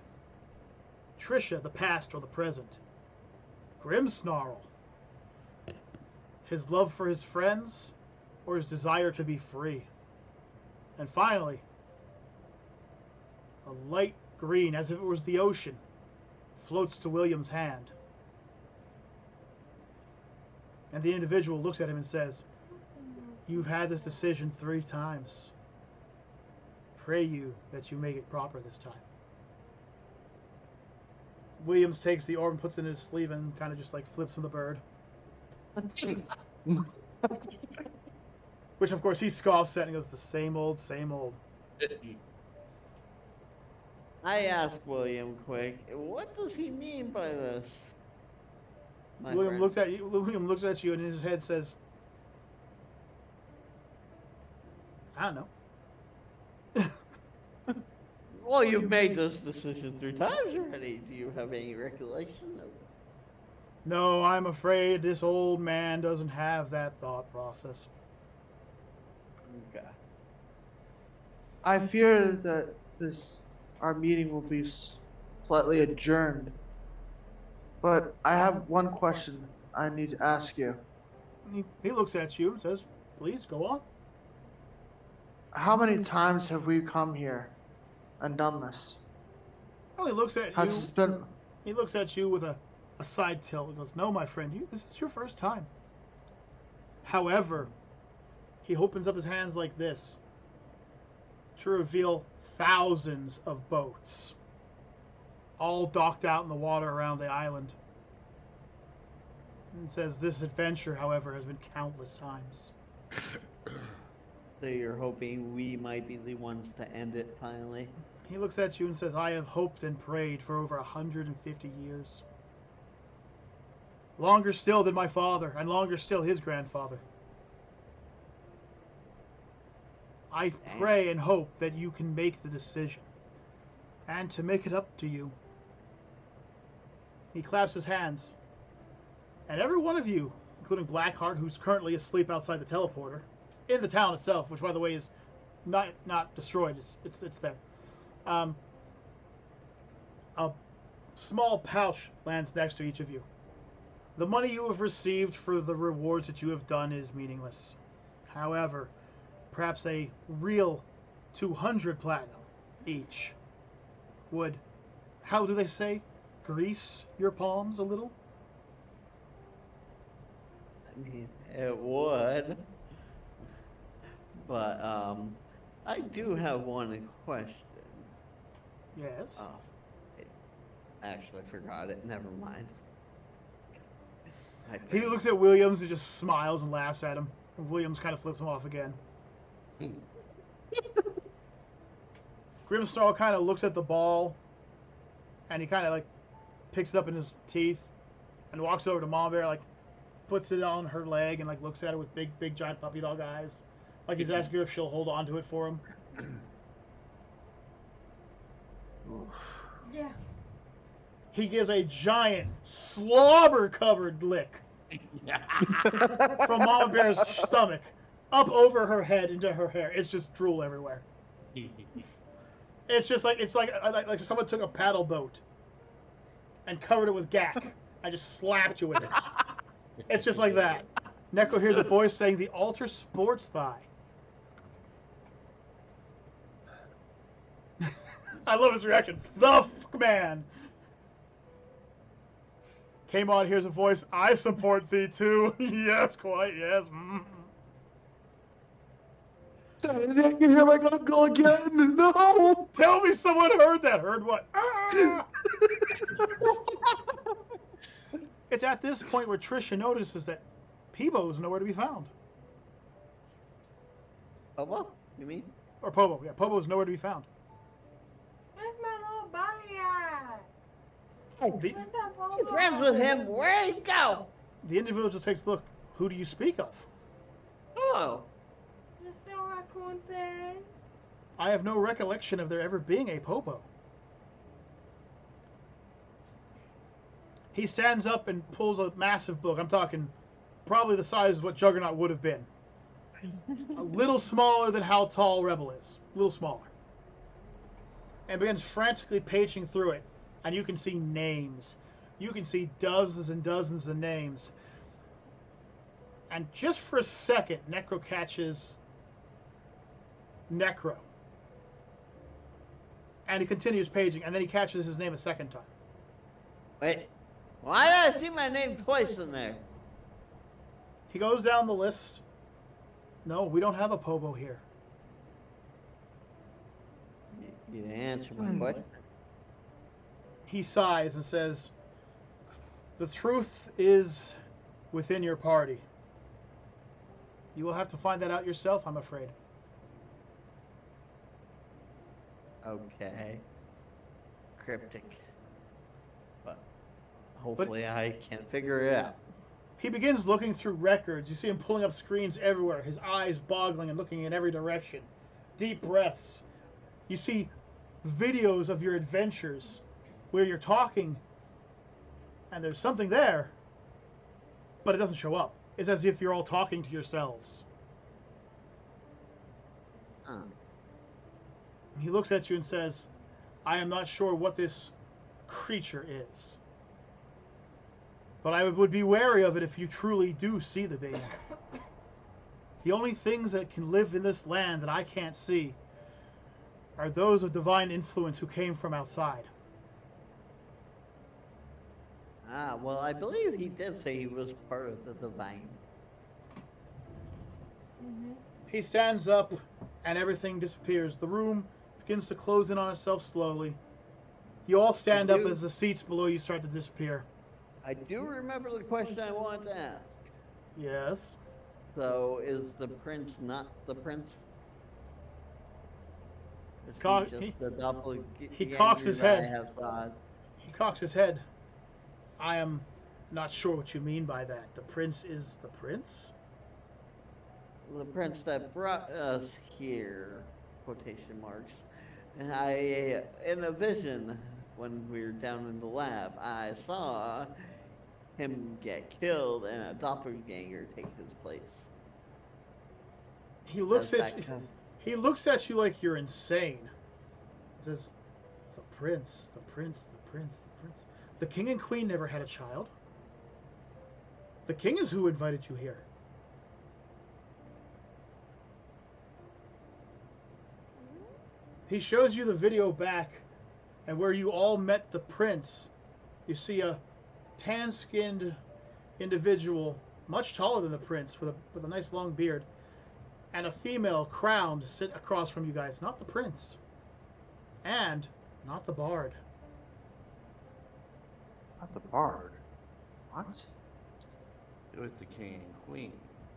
Trisha, the past or the present. Grimmsnarl, his love for his friends or his desire to be free. And finally, a light green, as if it was the ocean, floats to William's hand. And the individual looks at him and says, "You've had this decision 3 times. Pray you that you make it proper this time." Williams takes the orb and puts it in his sleeve and kind of just like flips him the bird. Which, of course, he scoffs at and goes, the same old, same old. I asked William quick, what does he mean by this? My William friend? looks at you. William looks at you, and in his head says, "I don't know." Well, you've made this decision 3 times already. Do you have any recollection of it? No, I'm afraid this old man doesn't have that thought process. Okay. I fear that our meeting will be slightly adjourned. But I have one question I need to ask you. He looks at you and says, "Please, go on." How many times have we come here and done this? Well, he looks at Has you. it been... He looks at you with a side tilt. He goes, "No, my friend, this is your first time." However, he opens up his hands like this to reveal thousands of boats, all docked out in the water around the island. And says, "This adventure, however, has been countless times." So you're hoping we might be the ones to end it finally? He looks at you and says, "I have hoped and prayed for over 150 years. Longer still than my father, and longer still his grandfather. I pray and hope that you can make the decision. And to make it up to you." He claps his hands. And every one of you, including Blackheart, who's currently asleep outside the teleporter, in the town itself, which, by the way, is not destroyed. It's there. A small pouch lands next to each of you. The money you have received for the rewards that you have done is meaningless. However, perhaps a real 200 platinum each would, how do they say, grease your palms a little? I mean, it would. But, I do have one question. Yes. Oh, actually, I forgot it. Never mind. He looks at Williams and just smiles and laughs at him. And Williams kind of flips him off again. Grimsnarl kind of looks at the ball, and he kind of like picks it up in his teeth, and walks over to Mama Bear, like puts it on her leg, and like looks at it with big giant puppy dog eyes, like he's asking her if she'll hold on to it for him. Yeah. He gives a giant slobber-covered lick from Mama Bear's stomach up over her head into her hair. It's just drool everywhere. It's just like like someone took a paddle boat and covered it with gack and just slapped you with it. It's just like that. Necro hears a voice saying, "The altar sports thigh." I love his reaction. The fuck man. Kmod hears a voice. "I support thee too." Yes, quite. Yes. Mm. I can hear my uncle again. No. Tell me someone heard that. Heard what? Ah! It's at this point where Trisha notices that Peebo is nowhere to be found. Pobo? You mean? Or Pobo. Yeah, Pobo is nowhere to be found. Where's my little bunny at? The, Where's that You're friends with him. Where'd he go? the individual takes a look. Who do you speak of? Oh. Just the raccoon thing. I have no recollection of there ever being a Popo. He stands up and pulls a massive book. I'm talking probably the size of what Juggernaut would have been. A little smaller than how tall Rebel is. A little smaller. And begins frantically paging through it. And you can see names. You can see dozens and dozens of names. And just for a second, Necro catches Necro. And he continues paging, and then he catches his name a second time. Wait. Why did I see my name twice in there? He goes down the list. No, we don't have a Pobo here. You didn't answer my question. He sighs and says, "The truth is within your party. You will have to find that out yourself, I'm afraid." Okay. Cryptic. But hopefully I can figure it out. He begins looking through records. You see him pulling up screens everywhere, his eyes boggling and looking in every direction. Deep breaths. You see videos of your adventures where you're talking and there's something there, but it doesn't show up. It's as if you're all talking to yourselves. Huh. He looks at you and says, "I am not sure what this creature is, but I would be wary of it if you truly do see the being. The only things that can live in this land that I can't see are those of divine influence who came from outside." Ah, well, I believe he did say he was part of the divine. He stands up and everything disappears. The room begins to close in on itself slowly. You all stand up as the seats below you start to disappear. I do remember the question I wanted to ask. Yes. So, is the prince not the prince? Is Cock- he just the doppelganger he cocks his that I head. have thought? He cocks his head. "I am not sure what you mean by that. The prince is the prince?" The prince that brought us here, quotation marks. And I, in a vision, when we were down in the lab, I saw him get killed and a doppelganger take his place. He looks Does at that you. come- He looks at you like you're insane. He says, "The prince, the prince, the prince, the prince. The king and queen never had a child. The king is who invited you here." He shows you the video back, and where you all met the prince, you see a tan-skinned individual, much taller than the prince, with a nice long beard, and a female crowned sit across from you guys. Not the prince, and not the bard. Not the bard. What? It was the king and queen.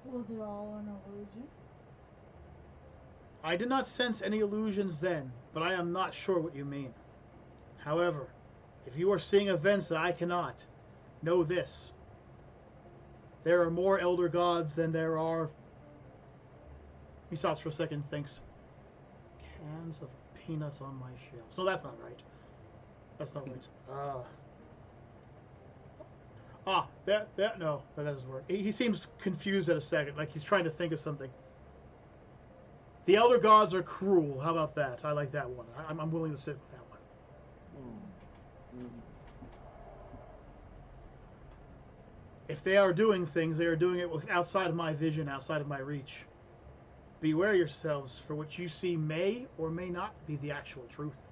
Was it all an illusion? I did not sense any illusions then, but I am not sure what you mean. However, if you are seeing events that I cannot, know this. There are more elder gods than there are... He stops for a second and thinks, cans of peanuts on my shelves. No, that's not right. That's not right. No, that doesn't work. He seems confused at a second, like he's trying to think of something. The elder gods are cruel. How about that? I like that one. I'm willing to sit with that one. If they are doing things, they are doing it outside of my vision, outside of my reach. Beware yourselves, for what you see may or may not be the actual truth.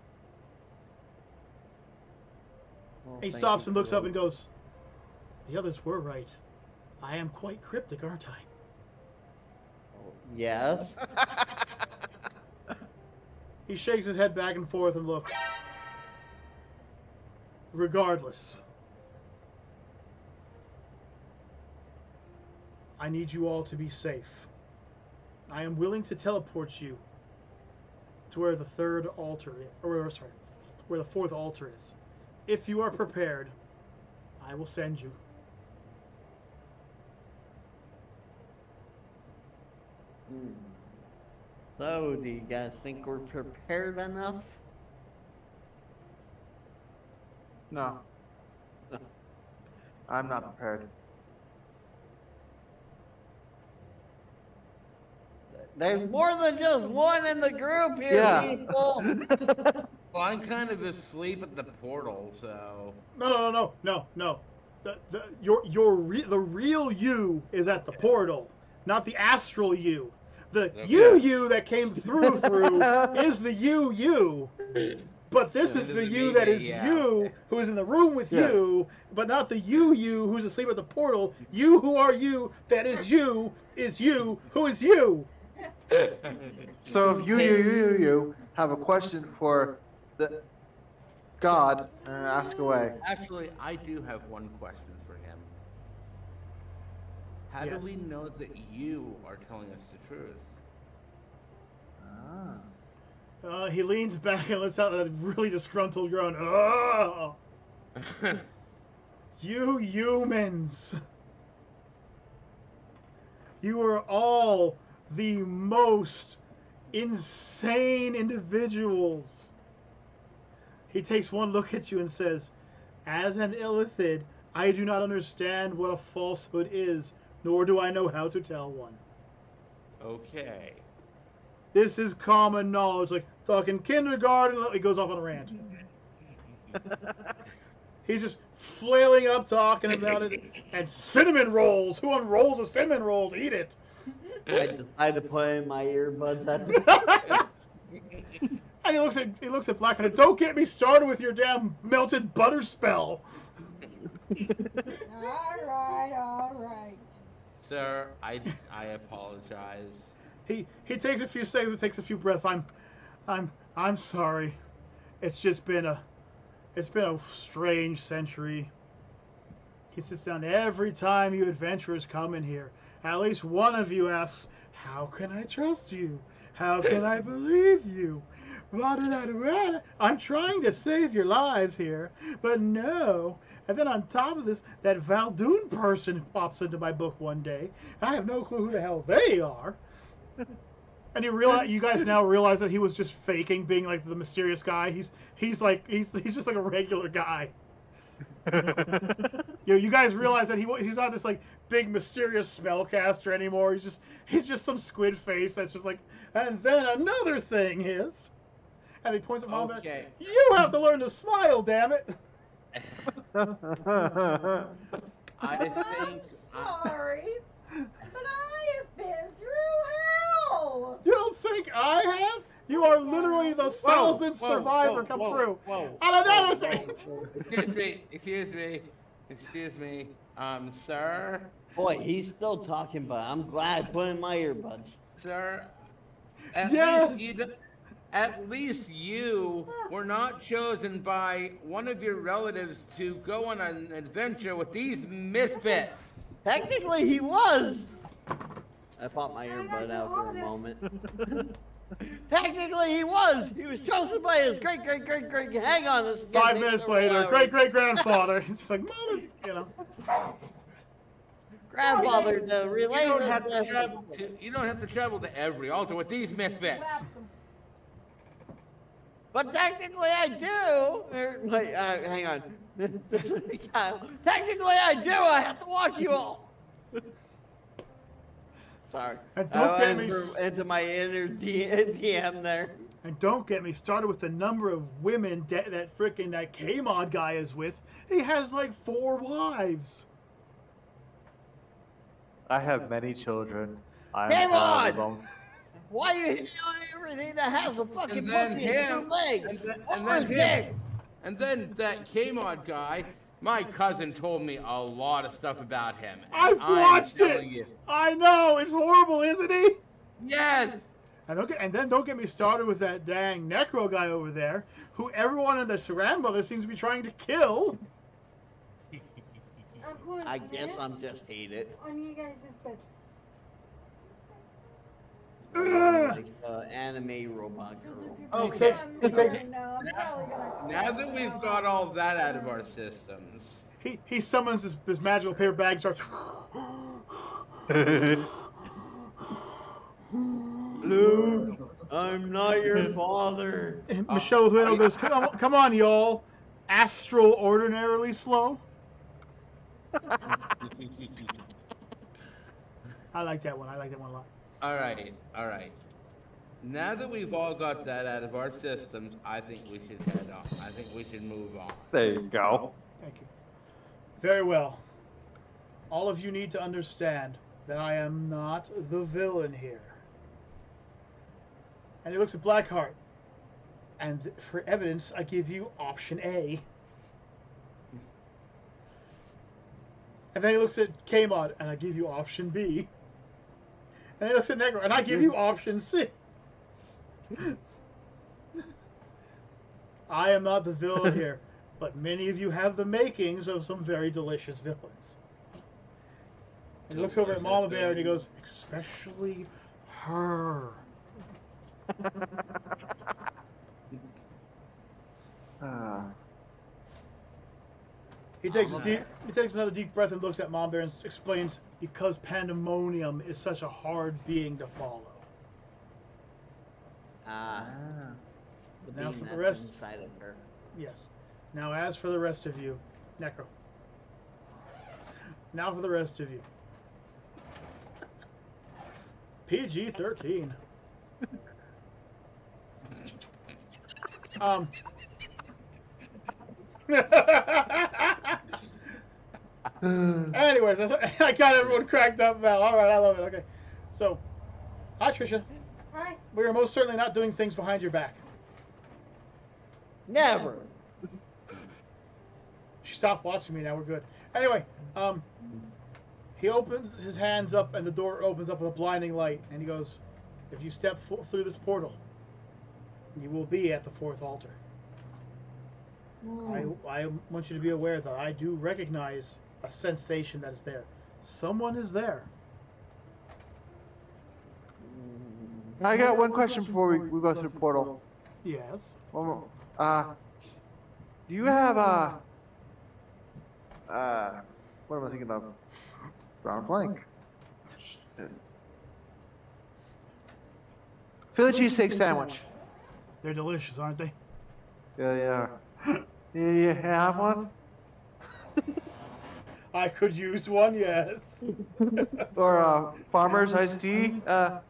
Well, He thank stops you and for looks up that. and goes, the others were right. I am quite cryptic, aren't I? Yes. He shakes his head back and forth and looks. Regardless, I need you all to be safe. I am willing to teleport you to where the third altar is, where the fourth altar is. If you are prepared, I will send you. So, do you guys think we're prepared enough? No. I'm not prepared. There's more than just one in the group here, Yeah. people. Well, I'm kind of asleep at the portal, so. No. The real you is at the portal, not the astral you. The you that came through is the you. But this is the you that is you, who is in the room with you, but not the you who's asleep at the portal. You who are you, that is you, who is you. So if you have a question for the God, ask away. Actually, I do have one question for him. How do Yes. we know that you are telling us the truth? He leans back and lets out a really disgruntled groan. Oh, you humans! You are all the most insane individuals. He takes one look at you and says, as an illithid, I do not understand what a falsehood is, nor do I know how to tell one. Okay. This is common knowledge, like talking kindergarten. He goes off on a rant. He's just flailing up, talking about it. And cinnamon rolls. Who unrolls a cinnamon roll to eat it? I decided to put in my earbuds at the And he looks at Black and don't get me started with your damn melted butter spell. All right. Sir, I apologize. He takes a few seconds and takes a few breaths. I'm sorry. It's been a strange century. He sits down every time you adventurers come in here. At least one of you asks, how can I trust you? How can I believe you? I'm trying to save your lives here, but no. And then on top of this, that Valdoon person pops into my book one day. I have no clue who the hell they are. And you guys now realize that he was just faking being like the mysterious guy. He's just like a regular guy. You guys realize that he's not this like big mysterious spellcaster anymore. He's just some squid face that's just like. And then another thing is, and he points at Mom back. You have to learn to smile, damn it. I think. Sorry, but I have been through hell. You don't think I have? You are literally the thousandth survivor come through. Whoa. And another thing. Excuse me, sir. Boy, he's still talking, but I'm glad I put in my earbuds. Sir, Yes. at least you were not chosen by one of your relatives to go on an adventure with these misfits. Technically, he was. I popped my earbud out for a moment. Technically, he was. He was chosen by his great. Hang on, this. 5 minutes later, great-great-grandfather. It's like, mother, you know. Grandfather to relay You don't the have to message. travel you don't have to travel to every altar with these misfits. But technically, I do. Wait, hang on. Technically, I do. I have to watch you all. Sorry. And don't I get went me into my inner DM there. And don't get me started with the number of women that frickin' that K-Mod guy is with. He has like 4 wives. I have many children. I'm Come proud of on! them. Why are you hitting on everything that has a fucking And then pussy and 2 legs? Or a dick? And then that K-Mod guy, my cousin told me a lot of stuff about him. I've watched it. I know, it's horrible, isn't he? Yes. And then don't get me started with that dang Necro guy over there, who everyone in their grandmother seems to be trying to kill. I guess I'm just hated. On you guys' bed. Like anime robot girl. Okay. Now Now that we've got all that out of our systems, He summons this magical paper bag, starts. Luke, I'm not your father. And Michelle with Window goes, come on, y'all. Astral ordinarily slow. I like that one. I like that one a lot. all right. Now that we've all got that out of our systems, I think we should head on. I think we should move on. There you go. Thank you. Very well. All of you need to understand that I am not the villain here. And he looks at Blackheart. And for evidence, I give you option A. And then he looks at K-Mod, and I give you option B. And he looks at Negro, and I give you option C. I am not the villain here, but many of you have the makings of some very delicious villains. And he looks over at Mama Bear, and he goes, especially her. He takes another deep breath and looks at Mom Bear and explains, because pandemonium is such a hard being to follow. The Now being for the that's rest- inside of her. Yes. Now as for the rest of you, Necro. Now for the rest of you. PG-13. Anyways, I got everyone cracked up now. All right, I love it. Okay. So, hi, Trisha. Hi. We are most certainly not doing things behind your back. Never. She stopped watching me. Now we're good. Anyway, he opens his hands up, and the door opens up with a blinding light. And he goes, "If you step through this portal, you will be at the 4th altar. I want you to be aware that I do recognize a sensation that is there. Someone is there." I got one question before we go through the portal. Yes. One more. Do you have what am I thinking of? Brown blank. Philly cheesesteak sandwich. They're delicious, aren't they? Yeah. You have one? I could use one, yes. Or farmer's iced tea? Kind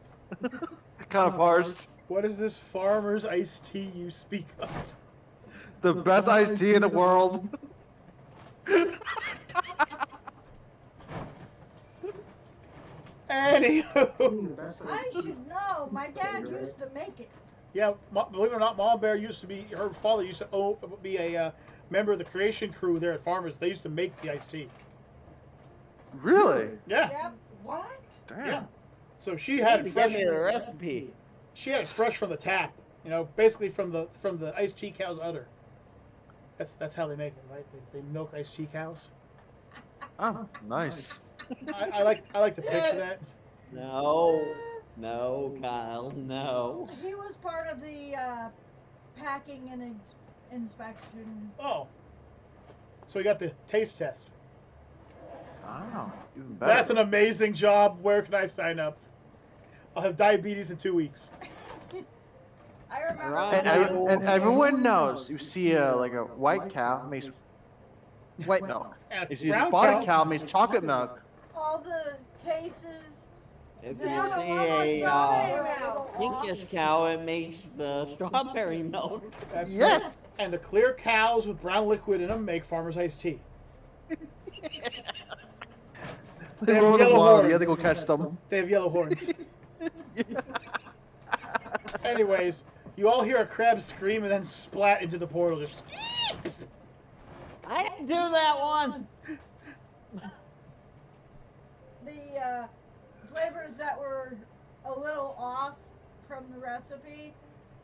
of farce. What is this farmer's iced tea you speak of? The best iced tea in the world. Anywho. I should know. My dad used to make it. Yeah, believe it or not, Mom Bear used to be, her father used to be a member of the creation crew there at Farmers. They used to make the iced tea. Really? Yeah. Yep. What? Damn. Yeah. So she had You fresh. gave me the recipe. She had it fresh from the tap. You know, basically from the iced tea cow's udder. That's how they make it, right? They milk iced tea cows. Oh, nice. I like to picture that. No. No, Kyle, no. He was part of the packing and inspection. Oh. So you got the taste test. Oh, even better. That's an amazing job. Where can I sign up? I'll have diabetes in 2 weeks. I remember. Right. And everyone knows. You see like a white cow makes white milk. And You see a brown spotted cow makes chocolate milk. All the cases. If They you have a see lot of a strawberry milk. pinkish cow, it makes the strawberry milk. That's Yes. right. And the clear cows with brown liquid in them make farmer's iced tea. They have roll them yellow wild. You horns. have to go catch them. They have yellow horns. Anyways, you all hear a crab scream and then splat into the portal. Just I didn't do that one. The flavors that were a little off from the recipe,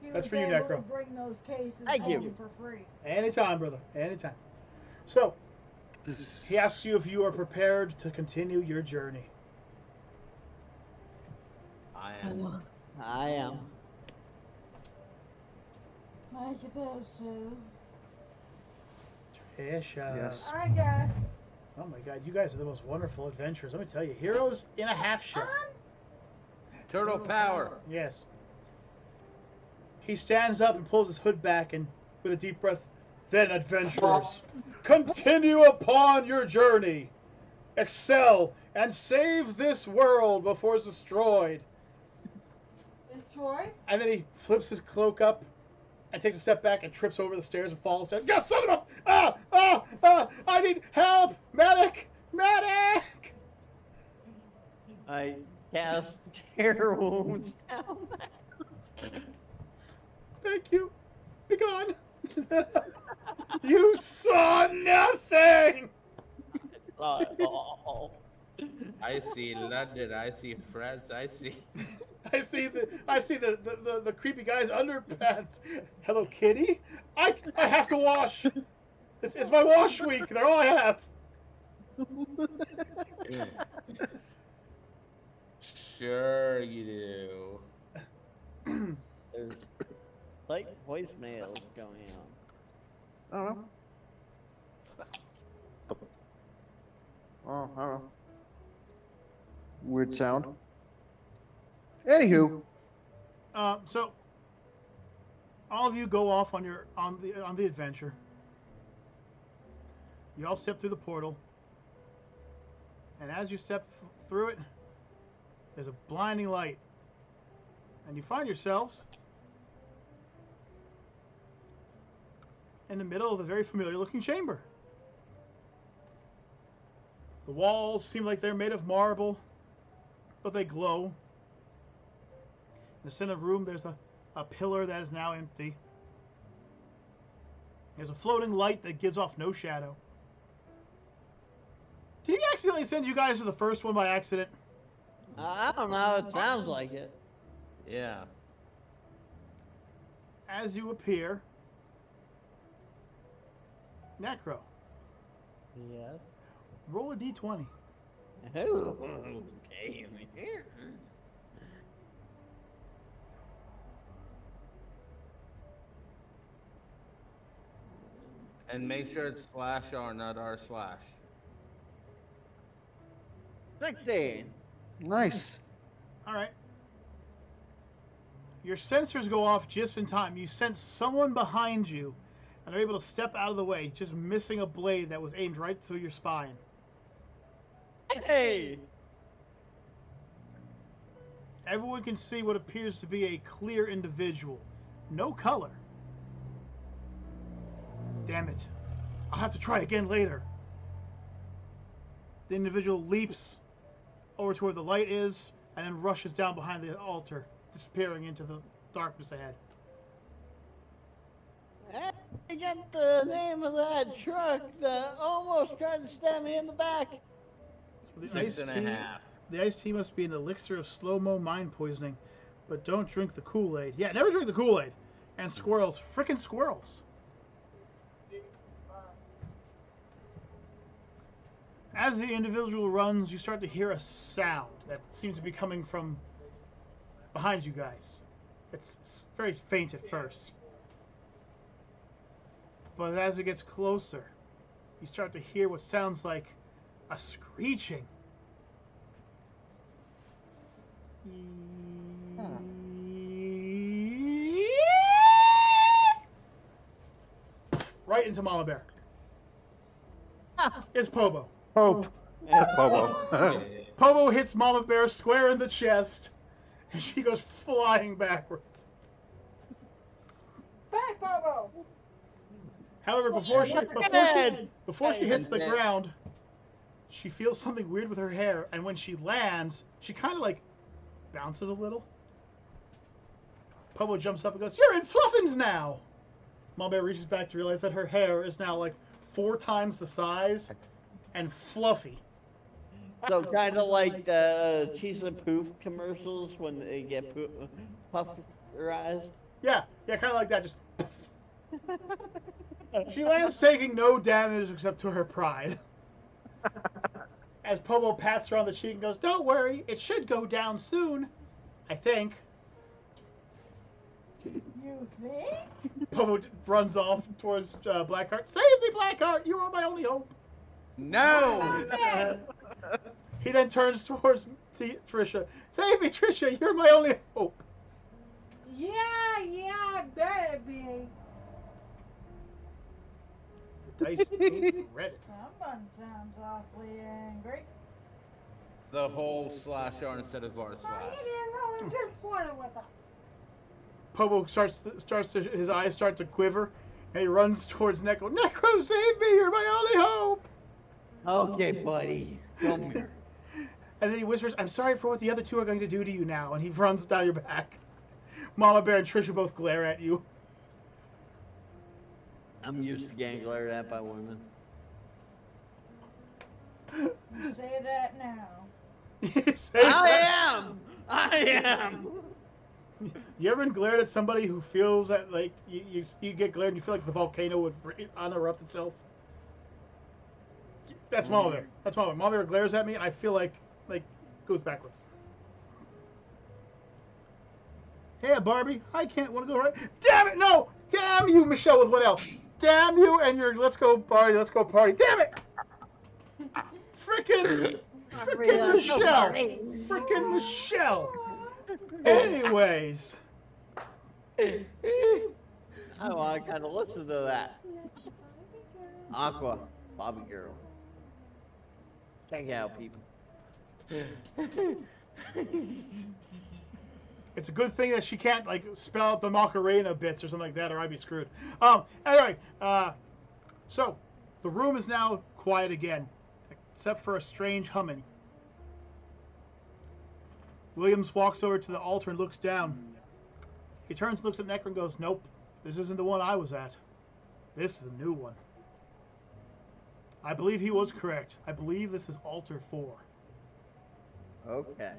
he That's was for you, able Necro. to bring those cases Thank home you. for free. anytime, brother. Anytime. So, he asks you if you are prepared to continue your journey. I am. I am. I suppose so. Trisha. Yes. I guess. Oh my god, you guys are the most wonderful adventurers. Let me tell you, heroes in a half shell. Turtle power. Yes. He stands up and pulls his hood back and, with a deep breath, then adventurers, continue upon your journey. Excel and save this world before it's destroyed. Is Troy? And then he flips his cloak up and takes a step back and trips over the stairs and falls down. God, son of a... I need help! Medic! Medic! I cast Terror Wounds down. Thank you. Be gone. You saw nothing! Oh. I see London. I see France. I see. I see the creepy guy's underpants. Hello, kitty. I have to wash. It's my wash week. They're all I have. Sure you do. There's like voicemails going on. I don't know. Oh, I don't know. Weird sound. Anywho. So all of you go off on the adventure. You all step through the portal, and as you step through it, there's a blinding light, and you find yourselves in the middle of a very familiar-looking chamber. The walls seem like they're made of marble, but they glow. In the center of the room, there's a pillar that is now empty. There's a floating light that gives off no shadow. Did he accidentally send you guys to the first one by accident? I don't know. It sounds like it. Yeah. As you appear, Necro, Yes. roll a d20. Okay. And make sure it's /r, not r/. 16. Nice. All right. Your sensors go off just in time. You sense someone behind you and are able to step out of the way, just missing a blade that was aimed right through your spine. Hey. Everyone can see what appears to be a clear individual. No color. Damn it. I'll have to try again later. The individual leaps over to where the light is and then rushes down behind the altar, disappearing into the darkness ahead. I get the name of that truck that almost tried to stab me in the back. So the 6.5. The iced tea must be an elixir of slow-mo mind poisoning, but don't drink the Kool-Aid. Yeah, never drink the Kool-Aid. And squirrels, frickin' squirrels. As the individual runs, you start to hear a sound that seems to be coming from behind you guys. It's very faint at first. But as it gets closer, you start to hear what sounds like a screeching. Right into Mama Bear. It's Pobo. Hope. Bobo. Pobo hits Mama Bear square in the chest, and she goes flying backwards. Back, Bobo! However, before she hits the ground, she feels something weird with her hair, and when she lands, she kind of like bounces a little. Pobo jumps up and goes, "You're influffened now!" Mama Bear reaches back to realize that her hair is now like 4 times the size and fluffy. So kind of like the Cheese and Poof commercials when they get pufferized. Yeah, kind of like that. Just she lands taking no damage except to her pride. As Pobo pats her on the cheek and goes, "Don't worry, it should go down soon. I think." You think? Pobo runs off towards Blackheart. "Save me, Blackheart! You are my only hope." No! He then turns towards Trisha. "Save me, Trisha! You're my only hope." Yeah, I better be. The dice read it. Someone sounds awfully angry. The whole /R instead of r/. He didn't know to point with us. Pobo his eyes start to quiver, and he runs towards Necro. "Necro, save me! You're my only hope!" Okay, buddy. Come here. And then he whispers, "I'm sorry for what the other two are going to do to you now," and he runs down your back. Mama Bear and Trisha both glare at you. I'm used to getting glared at by women. You say that now. You say that. I am! You ever been glared at somebody who feels that, like, you get glared and you feel like the volcano would unerupt itself? That's Mama Bear. That's Mama Bear. Mama Bear glares at me, and I feel like goes backwards. "Hey, Barbie, I can't want to go right." "Damn it, no! Damn you, Michelle with one L. Damn you and your let's go party, let's go party. Damn it! Frickin' Michelle. Frickin' Michelle. Anyways. I want to kind of listen to that. Aqua, Bobby Girl. Check it out, people. It's a good thing that she can't spell out the Macarena bits or something like that, or I'd be screwed. Anyway, so the room is now quiet again, except for a strange humming. Williams walks over to the altar and looks down. He turns, looks at Necro, and goes, "Nope, this isn't the one I was at. This is a new one." I believe he was correct. I believe this is altar 4. Okay.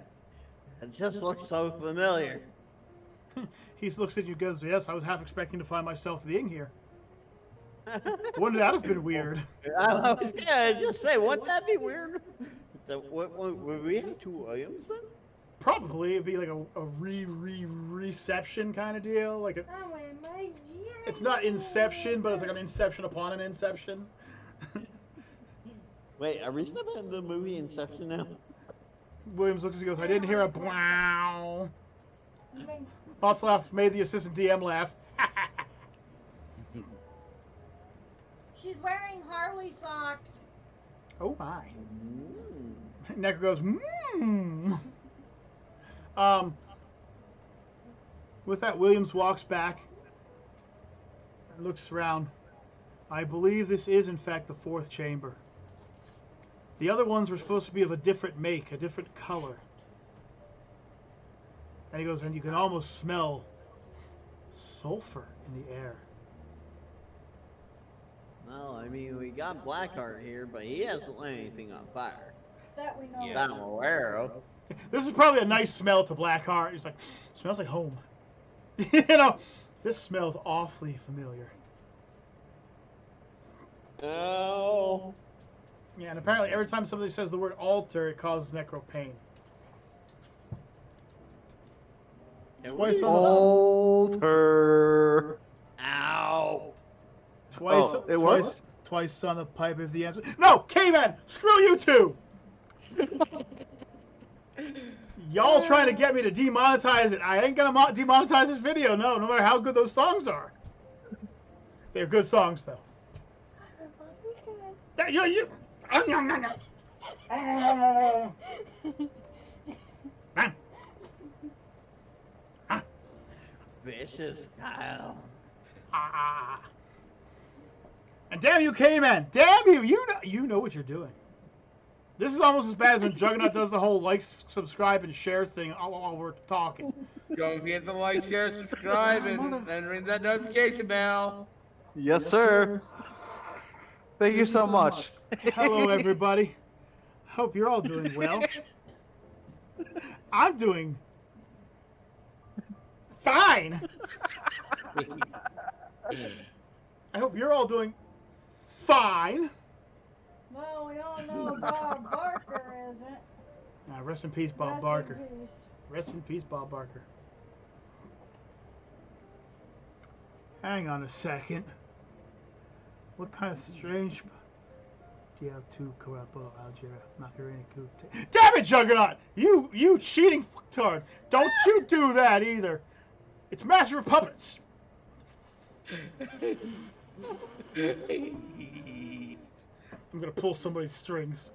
It just looks so familiar. He looks at you and goes, "Yes, I was half expecting to find myself being here. Wouldn't that have been weird?" I was gonna just say, wouldn't that be weird? Would we have 2 Williams then? Probably. It'd be like a reception kind of deal. Like it's not Inception, but it's like an Inception upon an Inception. Wait, are we still in the movie Inception now? Williams looks and goes, "I didn't hear a wow." Boss laugh made the assistant DM laugh. She's wearing Harley socks. Oh my. Mm. Necro goes, With that, Williams walks back and looks around. "I believe this is, in fact, the 4th chamber. The other ones were supposed to be of a different make, a different color." And he goes, "And you can almost smell sulfur in the air." Well, I mean, we got Blackheart here, but he hasn't lit anything on fire. That we know. Yeah. That I'm aware of. This is probably a nice smell to Blackheart. He's like, "Smells like home." This smells awfully familiar. Oh. Yeah, and apparently every time somebody says the word altar, it causes necro pain. Twice on Alter. Ow! twice on the pipe if the answer. No, K-Man, screw you two. Y'all trying to get me to demonetize it. I ain't gonna demonetize this video. No matter how good those songs are. They're good songs though. You. Vicious Kyle. And damn you, K-Man! Damn you! You know what you're doing. This is almost as bad as when Juggernaut does the whole like, subscribe, and share thing while we're talking. Don't forget to like, share, subscribe, and ring that notification bell. Yes, sir. Thank you so much. Hello, everybody. Hope you're all doing well. I'm doing fine. I hope you're all doing fine. Well, we all know Bob Barker isn't. Rest in peace, Bob Rest Barker. in peace. Rest in peace, Bob Barker. Hang on a second. What kind of strange... GL2 Karapo Algera Macarena Coupe. Damn it, Juggernaut! You cheating fucktard! Don't you do that either! It's Master of Puppets! I'm gonna pull somebody's strings.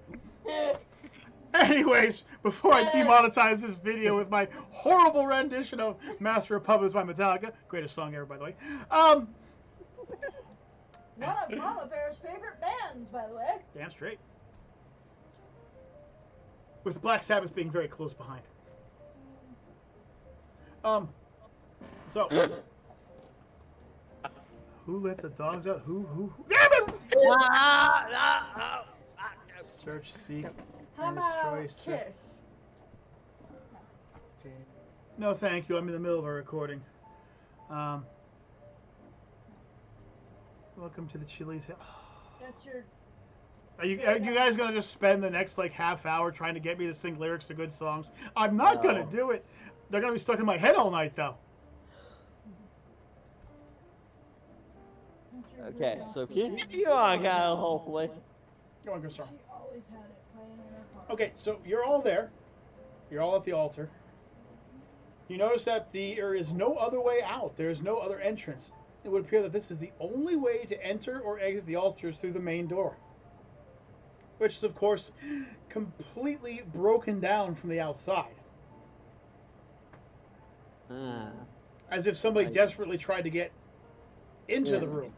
Anyways, before I demonetize this video with my horrible rendition of Master of Puppets by Metallica, greatest song ever, by the way. One of Mama Bear's favorite bands, by the way. Damn straight. With Black Sabbath being very close behind. So. Who let the dogs out? Who? Damn it! Search, seek, How and about destroy. Kiss? No, thank you. I'm in the middle of a recording. Welcome to the Chili's. That's your... Are you guys gonna just spend the next like half hour trying to get me to sing lyrics to good songs? I'm not gonna do it. They're gonna be stuck in my head all night though. Okay, so keep you on, Kyle, hopefully. Go on, Gustav. She always had it playing in her car. Okay, so you're all there. You're all at the altar. You notice that there is no other way out. There is no other entrance. It would appear that this is the only way to enter or exit the altars through the main door. Which is, of course, completely broken down from the outside. As if somebody desperately tried to get into the room.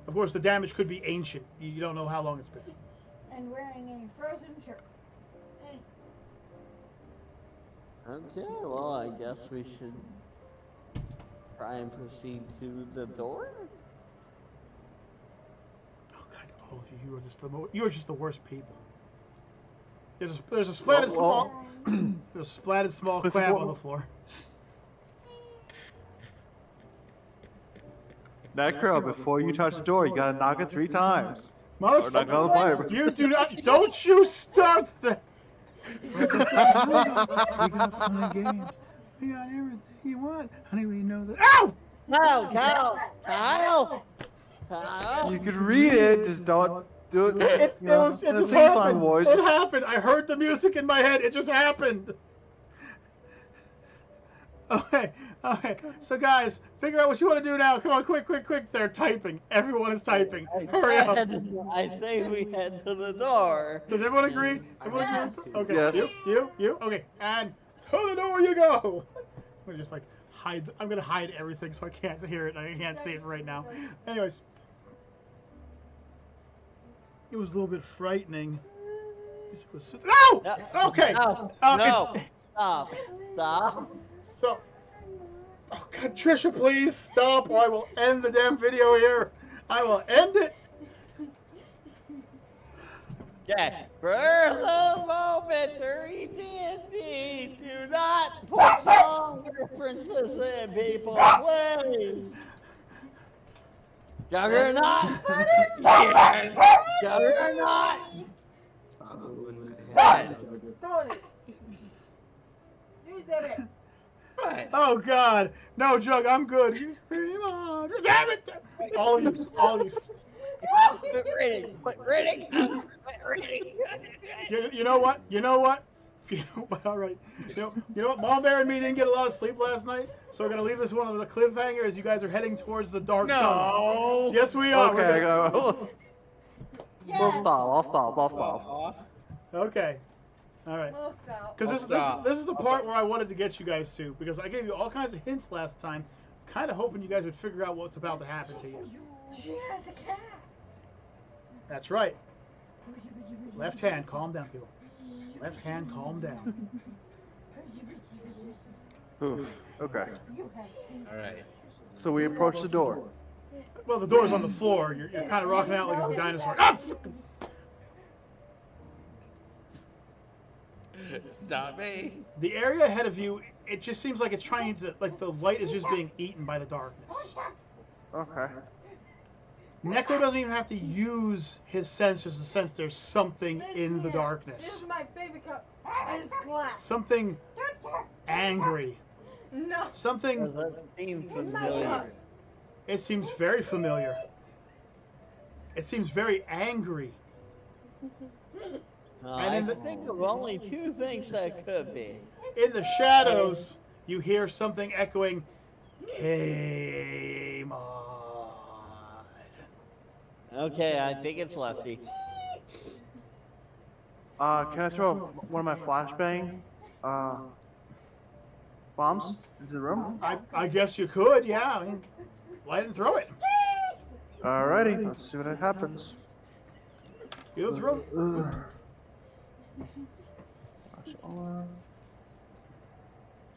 Of course, the damage could be ancient. You don't know how long it's been. And wearing a frozen shirt. Okay, well, I guess we should try and proceed to the door. Oh God, all of you, you are just the worst people. There's a splatted small there's a splatted small crab on the floor. Necro, before you touch the door, you gotta knock it 3 times. Or knock it on the pipe. You do not. Don't you start that. We got fun and games. We got everything you want. Honey, we know that. Ow! No, Kyle! You can read it, just don't do it. It just happened. Voice. It happened. I heard the music in my head. It just happened. Okay. So guys, figure out what you want to do now. Come on, quick. They're typing. Everyone is typing. Hurry up. I say we head to the door. Does everyone agree? Everyone agree? Okay. Yes. You. Okay. And to the door you go. I'm gonna just like hide. I'm gonna hide everything so I can't hear it. I can't see it right now. Anyways, it was a little bit frightening. No! Okay. No. Stop. So, oh God, Trisha, please stop, or I will end the damn video here. I will end it. Yeah. For the momentary DnD, do not put song references in, people, please. Juggernaut! Juggernaut! Stop moving. What? Got it. You said it. Right. Oh God, no, Jug, I'm good. Damn it! All of you, all of you. Quit reading. Quit reading. Quit reading. You know what? You know what? You know what? All right. You know what? Mom Bear and me didn't get a lot of sleep last night, so we're gonna leave this one on the cliffhanger as you guys are heading towards the dark tunnel. No. Yes, we are. Okay, We're gonna- go. Yes. We'll stop. I'll stop. I'll stop. Okay. All right. We'll stop. Because Stop. this is the part where I wanted to get you guys to, because I gave you all kinds of hints last time. I was kind of hoping you guys would figure out what's about to happen to you. She has a cat. That's right. Left hand, calm down, people. Left hand, calm down. Ooh, okay. All right. So we approach the door. Well, the door's on the floor. You're kind of rocking out like a dinosaur. Ah, Stop me. The area ahead of you, it just seems like it's trying to, like the light is just being eaten by the darkness. Okay. Necro doesn't even have to use his sensors to sense there's something in the This darkness. is my favorite cup. It's glass. Something angry. No. Something, Does that seem It's my familiar? cup. it seems very familiar. It seems very angry. I in the- think of only two things that could be. In the shadows, you hear something echoing, K-Mod. Okay, I think it's Lefty. Can I throw one of my flashbang bombs into the room? I guess you could, yeah. I mean, light and throw it. Alrighty, let's see what happens. You throw. Ugh. Flash on.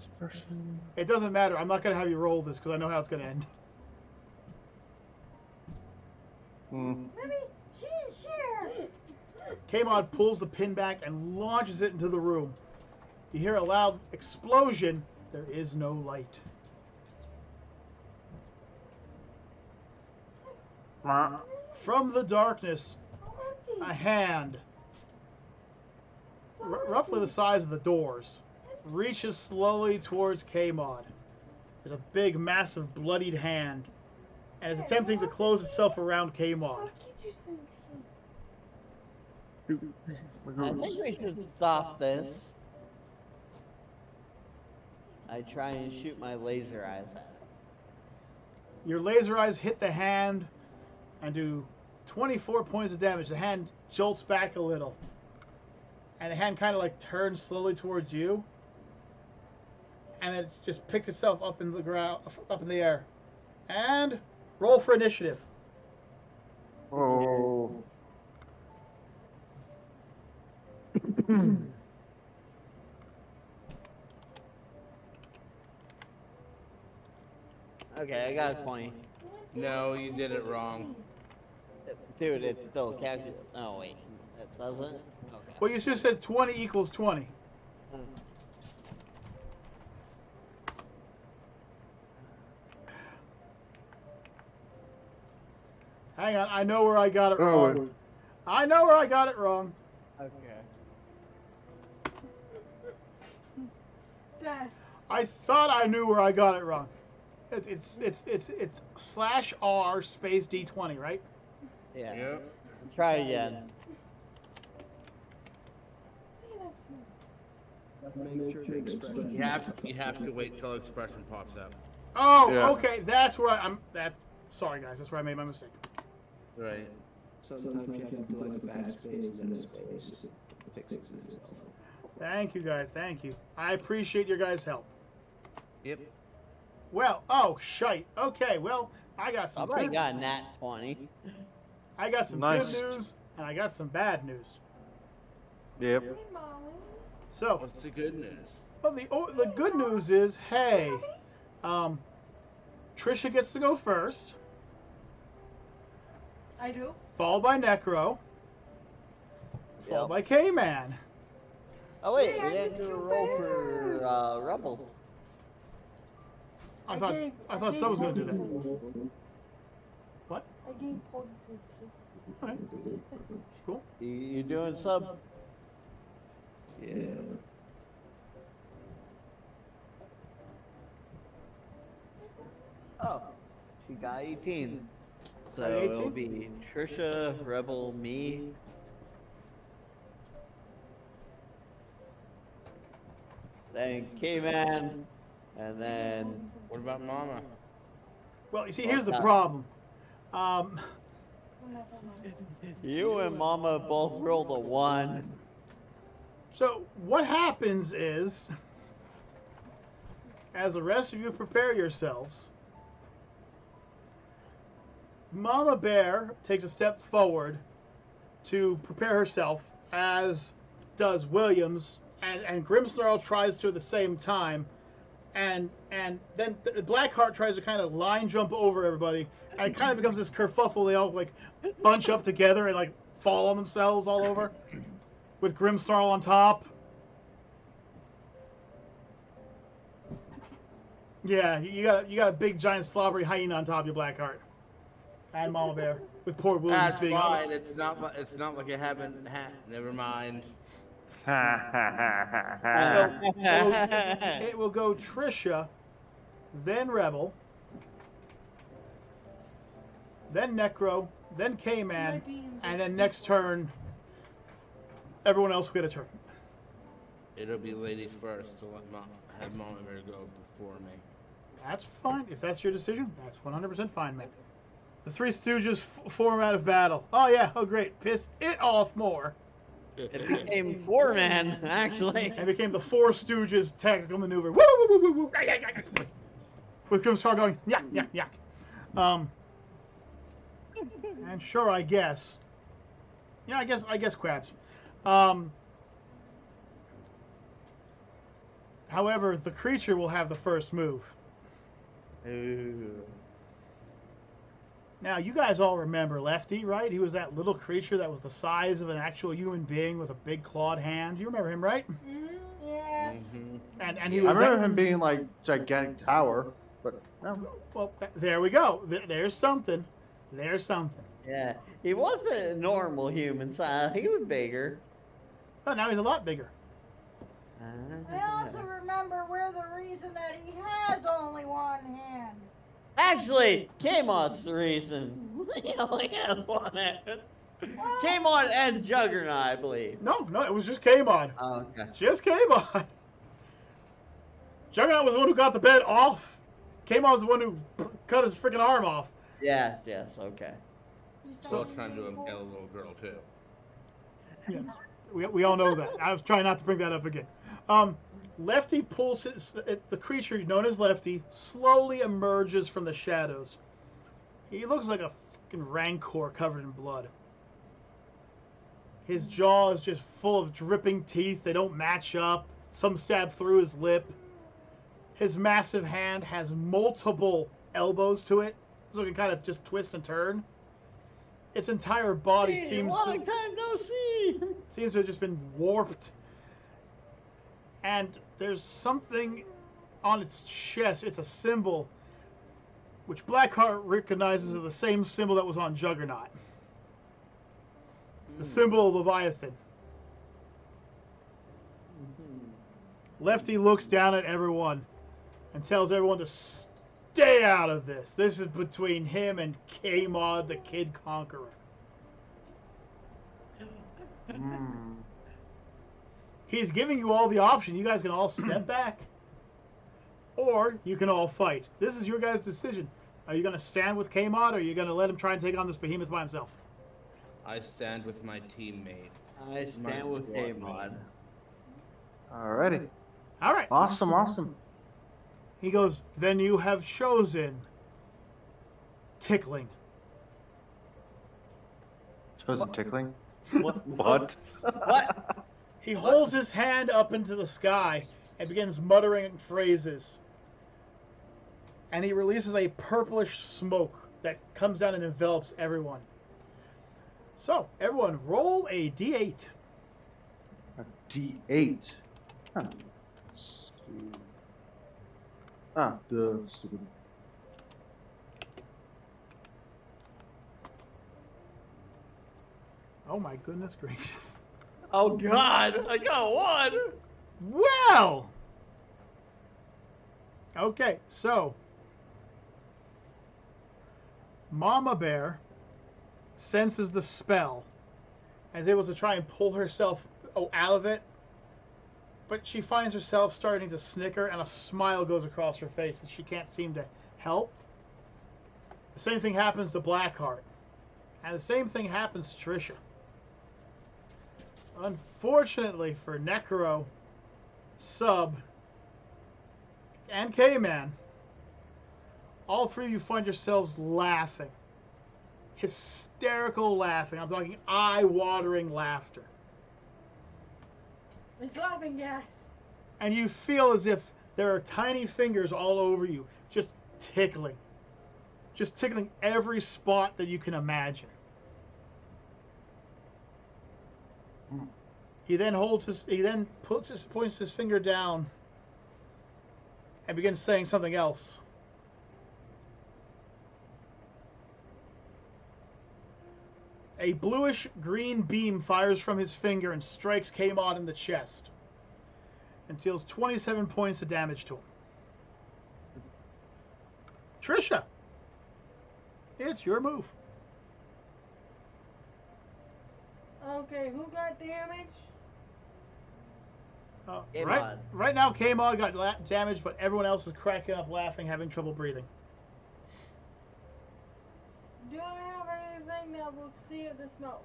Suppression. It doesn't matter. I'm not going to have you roll this because I know how it's going to end. Hmm. Mommy, she didn't share. K-Mod pulls the pin back and launches it into the room. You hear a loud explosion. There is no light. From the darkness, a hand, roughly the size of the doors, reaches slowly towards K-Mod. There's a big, massive, bloodied hand, and is attempting to close itself around K-Mod. I think we should stop this. I try and shoot my laser eyes at it. Your laser eyes hit the hand and do 24 points of damage. The hand jolts back a little. And the hand kind of like turns slowly towards you. And it just picks itself up in the ground, up in the air. And roll for initiative. Oh. Okay, I got a 20. No, you did it wrong. Dude, it's still calculated. Oh, wait. It doesn't? Okay. Well, you just said 20 equals 20. Hang on, I know where I got it wrong. I know where I got it wrong. Okay. Dad. I thought I knew where I got it wrong. It's /R space D20, right? Yeah. Yep. Try again. Make sure the expression. You have to wait till expression pops up. Oh, Yeah. okay, that's where sorry guys, that's where I made my mistake. Right. Sometimes you have to do like a backspace and then a space. It fixes itself. Thank you guys, thank you. I appreciate your guys' help. Yep. Well, oh shite. Okay, well, I got some Somebody good, got a nat 20. I got some Nice. good news and I got some bad news. Yep. Hey, Mommy. So, What's the good news? well, the good news is, hey, Trisha gets to go first, I do. followed by Necro, followed Yep. by K-Man. Oh, wait, Hey, we I didn't did do a two roll bears. for Rebel. I thought someone was gonna do that. What? I I gained 46. Okay. Cool. You doing sub? Yeah. Oh, she got 18. So Got it'll 18? be Trisha, Rebel, me. Then K-Man, and then What about Mama? Well, you see, here's the Well, problem. Um, you and Mama both rolled a 1. so what happens is, as the rest of you prepare yourselves, Mama Bear takes a step forward to prepare herself, as does Williams, and Grimmsnarl tries to at the same time, and then Blackheart tries to kind of line jump over everybody, and it kind of becomes this kerfuffle. They all like bunch up together and like fall on themselves all over, with Grimmsnarl on top. Yeah, you got a big giant slobbery hyena on top of your Blackheart, and Mama Bear with poor Williams That's being fine. It's not like you haven't had. Never mind. So it will go Trisha, then Rebel, then Necro, then K-Man, and then next turn, everyone else will get a turn. It'll be ladies first to have Mama Bear go before me. That's fine. If that's your decision, that's 100% fine, man. The Three Stooges form out of battle. Oh, yeah. Oh, great. Pissed it off more. It became 4-man, actually. And became the Four Stooges tactical maneuver. Woo, woo, woo, woo, woo. With Grimmsnarl going, yak, yak, yak. And sure, I guess. Yeah, I guess Quabs. However, the creature will have the first move. Ooh. Now, you guys all remember Lefty, right? He was that little creature that was the size of an actual human being with a big clawed hand. You remember him, right? Yes. Mm-hmm. And he I was. remember him being like gigantic tower, but no. Well, there we go. There's something. There's something. Yeah, he wasn't a normal human size. He was bigger. Oh, now he's a lot bigger. I also remember we're the reason that he has only one hand. Actually, K-Mod's the reason. He only has one hand. K-Mod and Juggernaut, I believe. No, it was just K-Mod. Oh, okay. Just K-Mod. Juggernaut was the one who got the bed off. K-Mod was the one who cut his freaking arm off. Yeah, yes, okay. So trying to impale a little girl too. Yes, we all know that. I was trying not to bring that up again. Lefty pulls the creature known as Lefty slowly emerges from the shadows. He looks like a fucking rancor covered in blood. His jaw is just full of dripping teeth. They don't match up. Some stab through his lip. His massive hand has multiple elbows to it, so it can kind of just twist and turn. Its entire body seems long time no see. seems to have just been warped. And there's something on its chest. It's a symbol, which Blackheart recognizes as the same symbol that was on Juggernaut. It's the symbol of Leviathan. Lefty looks down at everyone and tells everyone to stay out of this. This is between him and K-Mod, the Kid Conqueror. He's giving you all the option. You guys can all step back, or you can all fight. This is your guys' decision. Are you going to stand with K-Mod, or are you going to let him try and take on this behemoth by himself? I stand with my teammate. I stand with K-Mod. Alrighty. All right. Awesome. He goes, then you have chosen tickling. Chosen tickling? What? What? What? He holds his hand up into the sky and begins muttering phrases. And he releases a purplish smoke that comes down and envelops everyone. So, everyone, roll a d8. A D8. Huh. Ah, the stupid. Oh my goodness gracious. Oh God! I got one. Well. Okay, so Mama Bear senses the spell and is able to try and pull herself out of it, but she finds herself starting to snicker and a smile goes across her face that she can't seem to help. The same thing happens to Blackheart, and the same thing happens to Trisha. Unfortunately for Necro, Sub, and K-Man, all three of you find yourselves laughing. Hysterical laughing. I'm talking eye-watering laughter. It's laughing gas. And you feel as if there are tiny fingers all over you, just tickling. Just tickling every spot that you can imagine. He then points his finger down and begins saying something else. A bluish-green beam fires from his finger and strikes K-Mod in the chest and deals 27 points of damage to him. Trisha, it's your move. Okay, who got damaged? Right now, K-Mod got damaged, but everyone else is cracking up laughing, having trouble breathing. Do I have anything that will clear the smoke?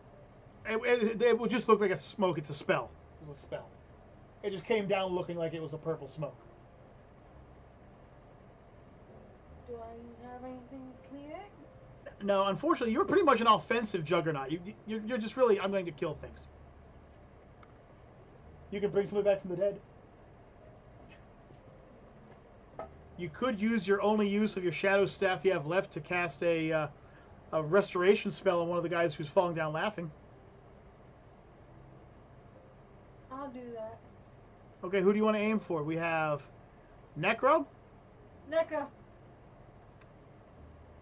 It will just look like a smoke. It's a spell. It was a spell. It just came down looking like it was a purple smoke. Do I have anything to clear it? No, unfortunately, you're pretty much an offensive juggernaut. You're just really, I'm going to kill things. You can bring somebody back from the dead. You could use your only use of your shadow staff you have left to cast a restoration spell on one of the guys who's falling down laughing. I'll do that. Okay, who do you want to aim for? We have Necro. NECA.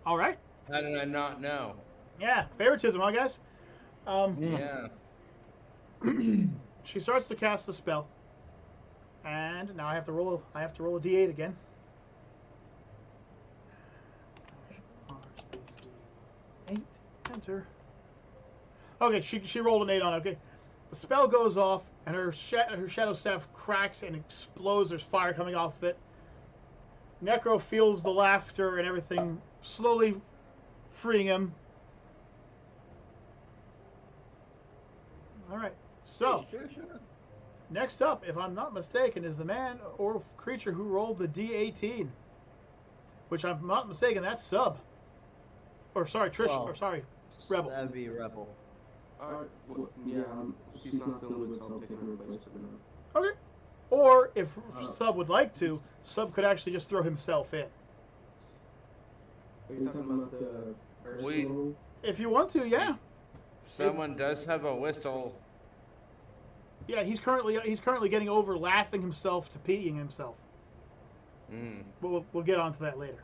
All right. How did I not know? Yeah, favoritism, huh, guys? Yeah. She starts to cast the spell, and now I have to roll. I have to roll a D8 again. /R_D8. Enter. Okay, she rolled an 8 on it. Okay, the spell goes off, and her shadow staff cracks and explodes. There's fire coming off of it. Necro feels the laughter and everything slowly freeing him. All right. So, Sure. next up, if I'm not mistaken, is the man or creature who rolled the D18. Which I'm not mistaken, that's Sub. Or sorry, Trish. Well, or sorry, Rebel. That'd be Rebel. Alright, well, yeah, she's not feeling good, so I'm taking her place for now. Okay. Or if Sub would like to, Sub could actually just throw himself in. Are you talking about the first We- one? If you want to, yeah. Someone does have a whistle. Yeah, he's currently getting over laughing himself to peeing himself. But we'll get onto that later.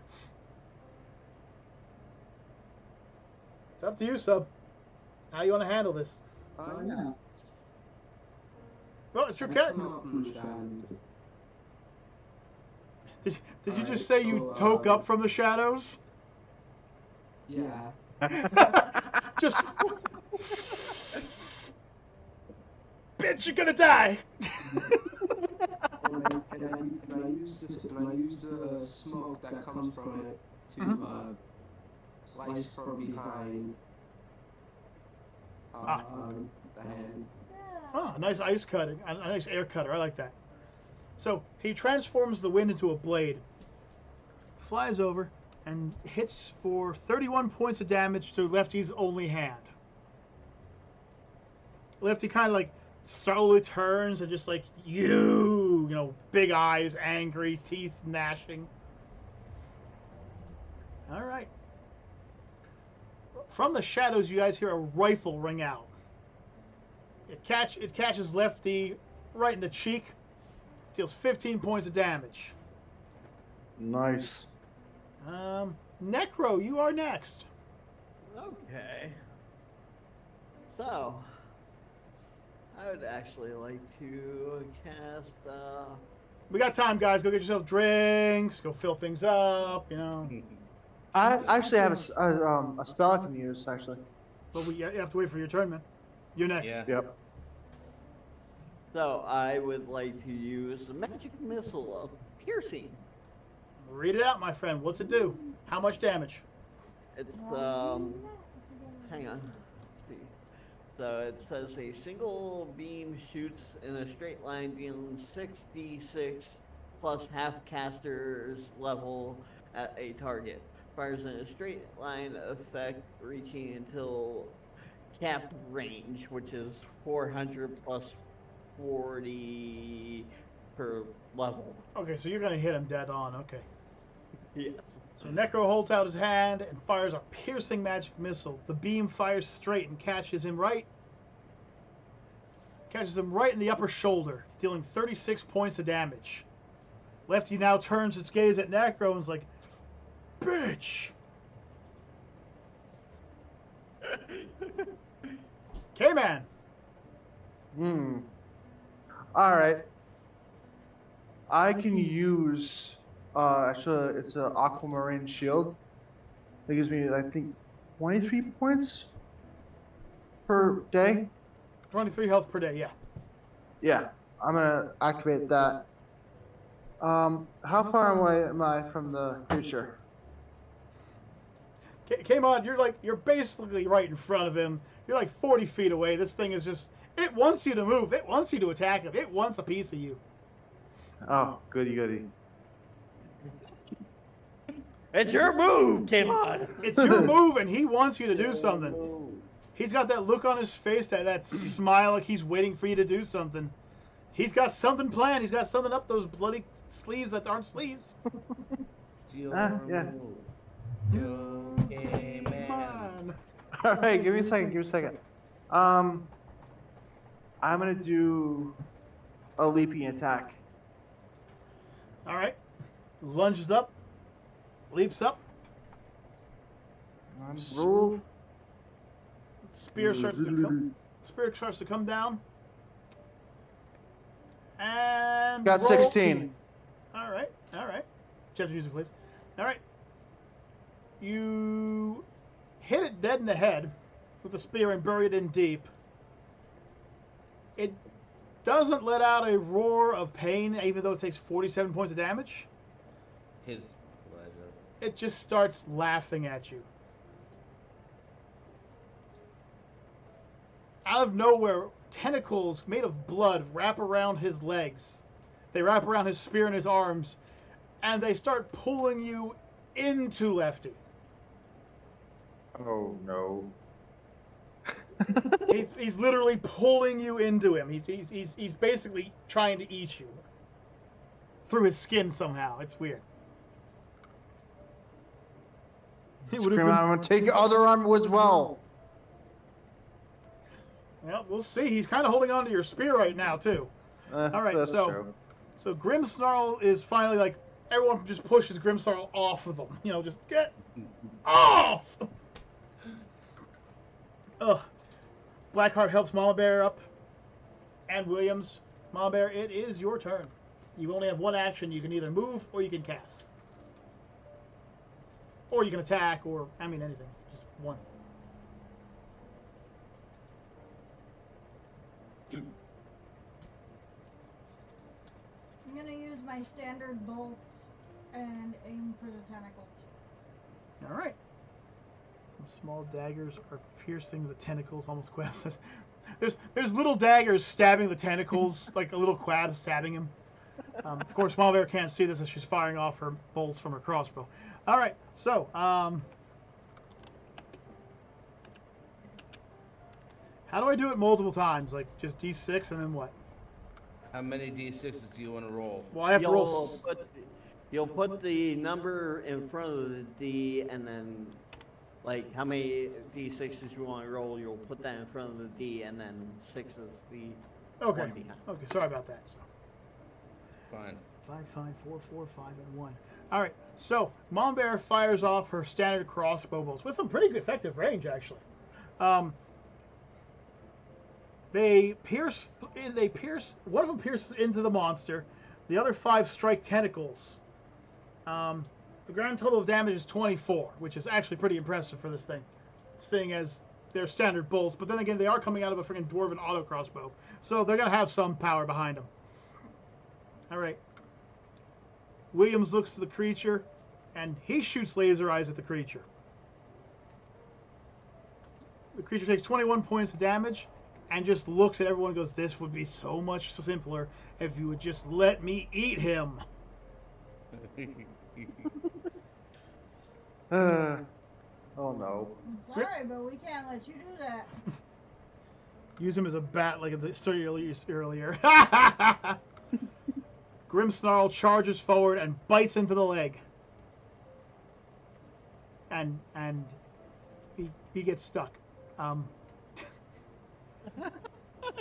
It's up to you, Sub. How you want to handle this? Yeah. Well, it's your I character. come out from the shadows. Did you just Alright, say you so, toke up from the shadows? Yeah. Just bitch, you're gonna die. And I use the smoke that comes from it to slice from behind the hand. Oh, nice ice cutting, a nice air cutter. I like that. So he transforms the wind into a blade, flies over, and hits for 31 points of damage to Lefty's only hand. Lefty kind of like slowly turns and just like, you know, big eyes, angry, teeth gnashing. All right. From the shadows, you guys hear a rifle ring out. It catches Lefty right in the cheek, deals 15 points of damage. Nice. Necro, you are next. Okay. So, would actually like to cast. We got time, guys. Go get yourself drinks. Go fill things up. You know. I actually have a spell I can use, actually. But you have to wait for your turn, man. You're next. Yeah. Yep. So I would like to use the magic missile of piercing. Read it out, my friend. What's it do? How much damage? It's hang on. Let's see. So it says a single beam shoots in a straight line, dealing 6d6 plus half caster's level at a target. Fires in a straight line effect, reaching until cap range, which is 400 plus 40 per level. Okay, so you're gonna hit him dead on. Okay. Yes. So Necro holds out his hand and fires a piercing magic missile. The beam fires straight and catches him right in the upper shoulder, dealing 36 points of damage. Lefty now turns his gaze at Necro and is like, "Bitch!" K-Man. Alright. I can use, actually, it's an aquamarine shield. It gives me, I think, 23 points per day. 23 health per day, yeah. Yeah, I'm gonna activate that. How far away am I from the creature? K-Mod, you're basically right in front of him. You're like 40 feet away. This thing is just, it wants you to move. It wants you to attack it. It wants a piece of you. Oh, goody goody. It's your move, K-Mod! It's your move, and he wants you to do something. He's got that look on his face, that smile like he's waiting for you to do something. He's got something planned. He's got something up those bloody sleeves that aren't sleeves. Yeah. Okay, man. Alright, give me a second. I'm gonna do a leaping attack. All right. Lunges up. Leaps up. Roll. Spear starts to come down. And Got roll. 16. All right. Jeff, music, please. All right. You hit it dead in the head with the spear and bury it in deep. It doesn't let out a roar of pain, even though it takes 47 points of damage. His pleasure. It just starts laughing at you. Out of nowhere, tentacles made of blood wrap around his legs. They wrap around his spear and his arms, and they start pulling you into Lefty. Oh no. He's literally pulling you into him. He's basically trying to eat you through his skin somehow. It's weird. Scream out, I'm gonna take your other arm as well. Well, we'll see. He's kind of holding on to your spear right now too. All right, that's so true. so Grimmsnarl is finally like, everyone just pushes Grimmsnarl off of them. You know, just get off. Ugh. Blackheart helps Mama Bear up, and Williams. Mama Bear, it is your turn. You only have one action. You can either move or you can cast, or you can attack, or I mean anything. Just one. I'm gonna use my standard bolts and aim for the tentacles. All right. Some small daggers are piercing the tentacles. Almost Quab says, "There's little daggers stabbing the tentacles, like a little Quab stabbing him." Of course, Mama Bear can't see this as she's firing off her bolts from her crossbow. All right, so how do I do it multiple times? Like just D6 and then what? How many D6s do you want to roll? Well, I have to roll. You'll put the number in front of the D, and then, like, how many D6s you want to roll, you'll put that in front of the D, and then 6 is the Okay. one behind. Okay. Sorry about that. So. Fine. 5, 5, 4, 4, 5, and 1. All right. So Mom Bear fires off her standard crossbow bolts with some pretty effective range, actually. They pierce. They pierce. One of them pierces into the monster. The other 5 strike tentacles. The grand total of damage is 24, which is actually pretty impressive for this thing, seeing as they're standard bolts. But then again, they are coming out of a freaking dwarven auto crossbow, so they're gonna have some power behind them. All right. Williams looks to the creature, and he shoots laser eyes at the creature. The creature takes 21 points of damage, and just looks at everyone and goes, "This would be so much simpler if you would just let me eat him." Oh no. Sorry, but we can't let you do that. Use him as a bat like the story earlier. Grimmsnarl charges forward and bites into the leg. And he gets stuck.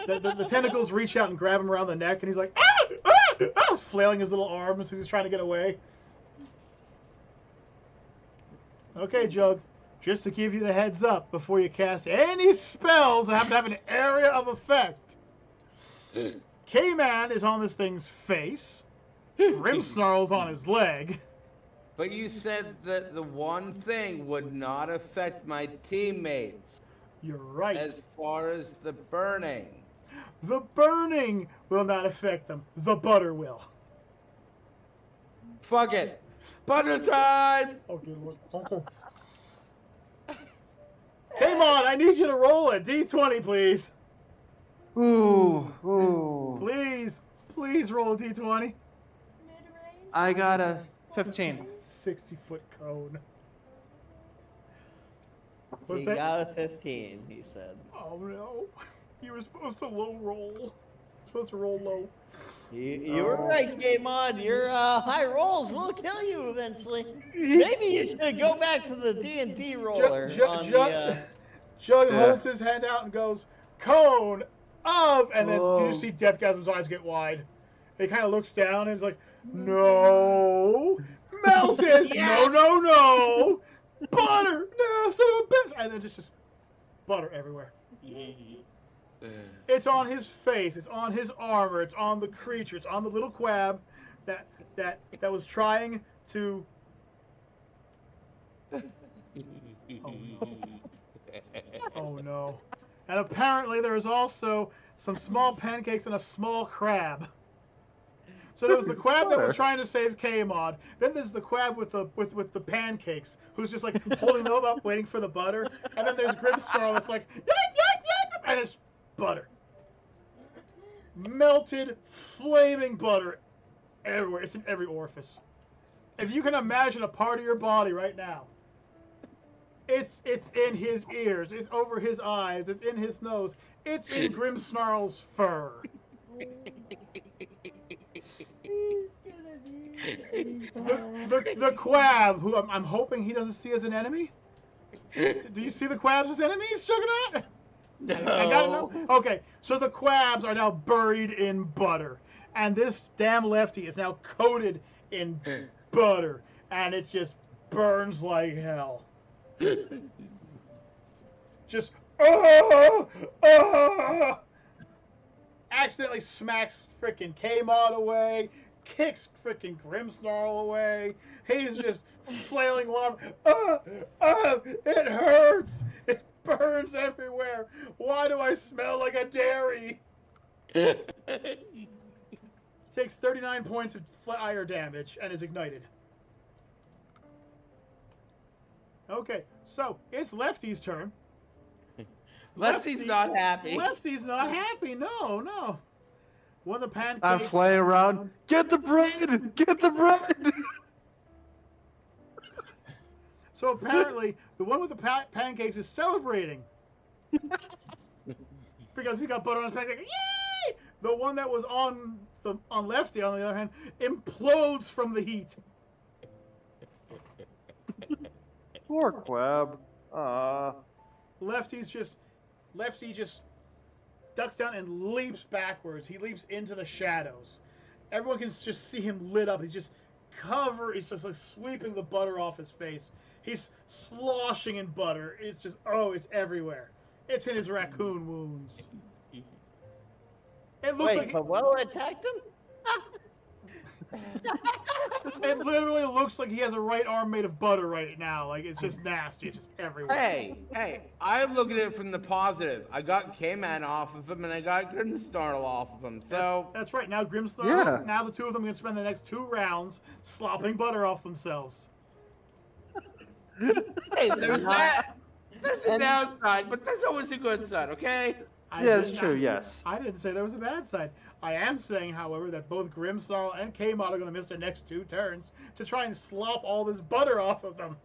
The tentacles reach out and grab him around the neck, and he's like, "Ah! Ah! Ah!" flailing his little arms as he's trying to get away. Okay, Jug, just to give you the heads up before you cast any spells that happen to have an area of effect. K-Man is on this thing's face. Grimmsnarl's on his leg. But you said that the one thing would not affect my teammates. You're right. As far as the burning. The burning will not affect them. The butter will. Fuck it. Butter time! Okay, okay. K-Mon, I need you to roll a D20, please. Ooh. Please roll a D20. Mid-range? I got a 15. 60-foot cone. He What's that? got a 15, he said. Oh no. You were supposed to low roll. Supposed to roll low. You were right, K-Mod. Your high rolls will kill you eventually. Maybe you should go back to the DnD roller. Jug holds his hand out and goes, "Cone of," and then you just see Deathgasm's eyes get wide. And he kind of looks down and he's like, "No, melted, no, butter, no, son of a bitch," and then just butter everywhere. It's on his face, it's on his armor, it's on the creature, it's on the little quab that was trying to. Oh no. And apparently there is also some small pancakes and a small crab. So there was the quab that was trying to save K-Mod. Then there's the quab with the pancakes, who's just like holding them up, waiting for the butter. And then there's Grimmsnarl that's like, "Yip, yip, yip," and it's butter. Melted, flaming butter everywhere. It's in every orifice. If you can imagine a part of your body right now, it's in his ears, it's over his eyes, it's in his nose, it's in Grimmsnarl's fur. The quab, who I'm hoping he doesn't see as an enemy. Do you see the quabs as enemies, Juggernaut? No. I gotta know. Okay, so the quabs are now buried in butter, and this damn lefty is now coated in butter, and it just burns like hell. Just accidentally smacks frickin' K-Mod away, kicks frickin' Grimmsnarl away. He's just flailing one arm. It hurts. It burns everywhere. Why do I smell like a dairy? Takes 39 points of fire damage and is ignited. Okay, so it's Lefty's turn. Lefty's not happy. Lefty's not happy. No. One of the pancakes. I'm flying around. Get the bread! Get the bread! So apparently, the one with the pancakes is celebrating because he got butter on his pancake. Yay! The one that was on Lefty, on the other hand, implodes from the heat. Poor Quab. Lefty just ducks down and leaps backwards. He leaps into the shadows. Everyone can just see him lit up. He's just just like sweeping the butter off his face. He's sloshing in butter. It's just, it's everywhere. It's in his raccoon wounds. It looks Wait, Koala attacked him? it literally looks like he has a right arm made of butter right now. Like, it's just nasty. It's just everywhere. Hey, I look at it from the positive. I got K-Man off of him, and I got Grimsnarl off of him. So That's right. Now Grimstar. Yeah. Now the two of them are gonna spend the next 2 rounds slopping butter off themselves. hey, there's that. There's a downside, but there's always a good side. Okay. Yeah, it's true, yes. I didn't say there was a bad side. I am saying, however, that both Grimsnarl and K-Mod are going to miss their next 2 turns to try and slop all this butter off of them.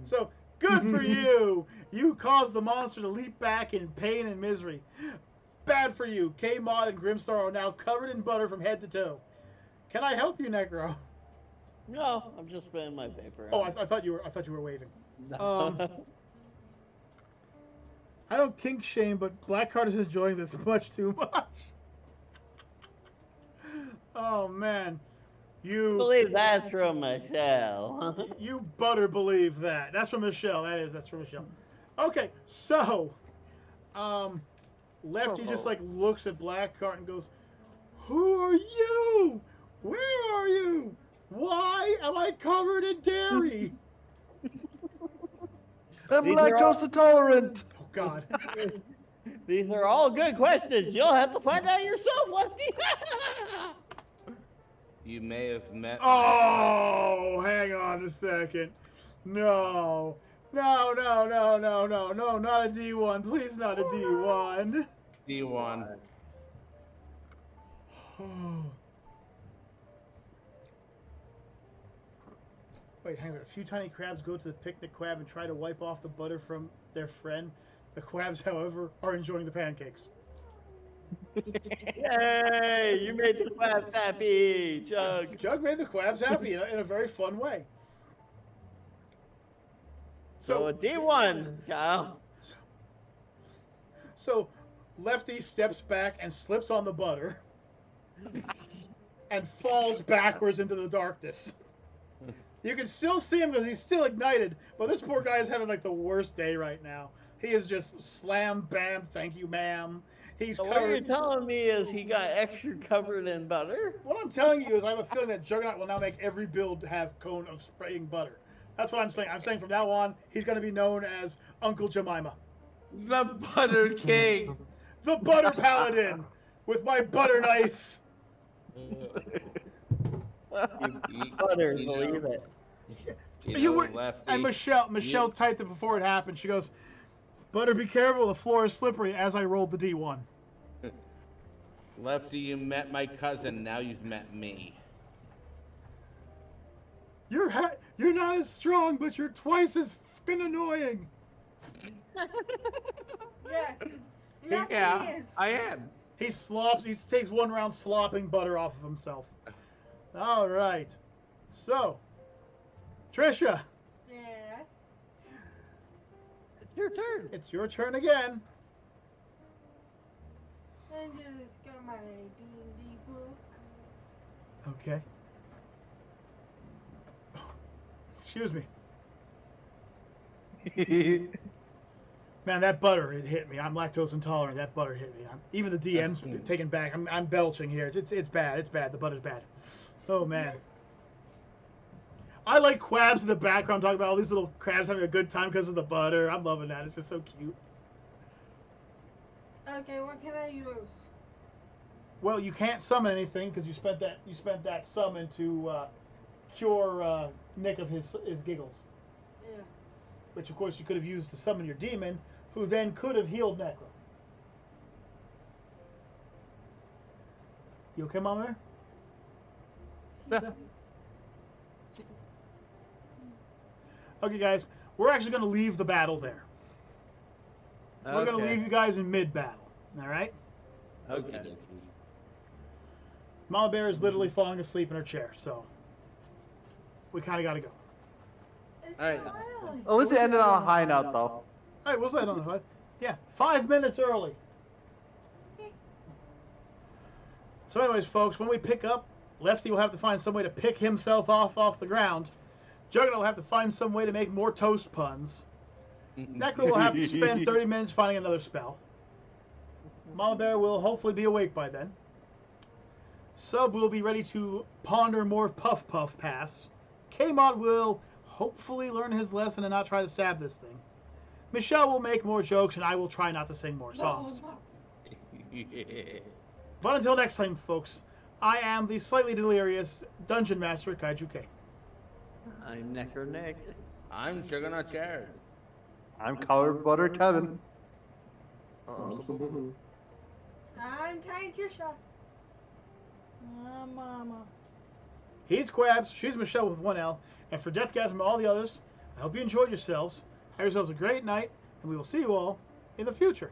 So, good for you! You caused the monster to leap back in pain and misery. Bad for you. K-Mod and Grimstar are now covered in butter from head to toe. Can I help you, Necro? No, I'm just spinning my paper. Oh, I thought you were waving. I don't kink shame, but Blackheart is enjoying this much too much. Oh man, you believe that's from Michelle. you butter believe that. That's from Michelle. That's from Michelle. Okay, so Lefty just like looks at Blackheart and goes, "Who are you? Where are you? Why am I covered in dairy?" I'm lactose intolerant. Oh God. These are all good questions. You'll have to find out yourself, Lefty. You may have met. Oh, hang on a second. No, not a D1. Please, not a D1. D1. Wait, hang on. A few tiny crabs go to the picnic crab and try to wipe off the butter from their friend. The crabs, however, are enjoying the pancakes. Yay! You made the crabs happy, Jug. Jug made the crabs happy in a very fun way. So a D1, Kyle. So Lefty steps back and slips on the butter and falls backwards into the darkness. You can still see him because he's still ignited, but this poor guy is having like the worst day right now. He is just slam, bam, thank you, ma'am. He's So covered. what you're telling me is he got extra covered in butter? What I'm telling you is I have a feeling that Juggernaut will now make every build have cone of spraying butter. That's what I'm saying. I'm saying from now on, he's going to be known as Uncle Jemima. The Butter King. The Butter Paladin with my butter knife. Butter, believe it. You were, Lefty, and Michelle typed it before it happened. She goes, "Butter, be careful. The floor is slippery." As I rolled the D1. Lefty, you met my cousin. Now you've met me. You're not as strong, but you're twice as fucking annoying. Yes. Yes, Yeah, he is. I am. He slops. He takes 1 round slopping butter off of himself. All right. So, Trisha, Yes. It's your turn. it's your turn again. And just got my D&D book. Okay. Excuse me. Man, that butter, it hit me. I'm lactose intolerant. That butter hit me. Even the DM's taken back. I'm belching here. It's bad. It's bad. The butter's bad. Oh, man. I like crabs in the background talking about all these little crabs having a good time because of the butter. I'm loving that. It's just so cute. Okay, what can I use? Well, you can't summon anything because you spent that summon to cure Nick of his giggles. Yeah. Which, of course, you could have used to summon your demon, who then could have healed Necro. You okay, Mama Bear? Okay, guys, we're actually going to leave the battle there. We're going to leave you guys in mid-battle, all right? Okay. Mama Bear is literally falling asleep in her chair, so we kind of got to go. It's All right. so early. At least it ended on a high note, though. All right, what's that on the side? Yeah, 5 minutes early. So anyways, folks, when we pick up, Lefty will have to find some way to pick himself off the ground. Juggernaut will have to find some way to make more toast puns. Necro will have to spend 30 minutes finding another spell. Mama Bear will hopefully be awake by then. Sub will be ready to ponder more Puff Puff Pass. K-Mod will hopefully learn his lesson and not try to stab this thing. Michelle will make more jokes, and I will try not to sing more songs. But until next time, folks, I am the slightly delirious Dungeon Master at Kaiju K. I'm Necker Nick. I'm Juggernaut Jared. I'm Collar Butter Kevin. I'm Kaiju Mama. He's Quabs, she's Michelle with one L, and for Deathgasm and all the others, I hope you enjoyed yourselves. Have yourselves a great night, and we will see you all in the future.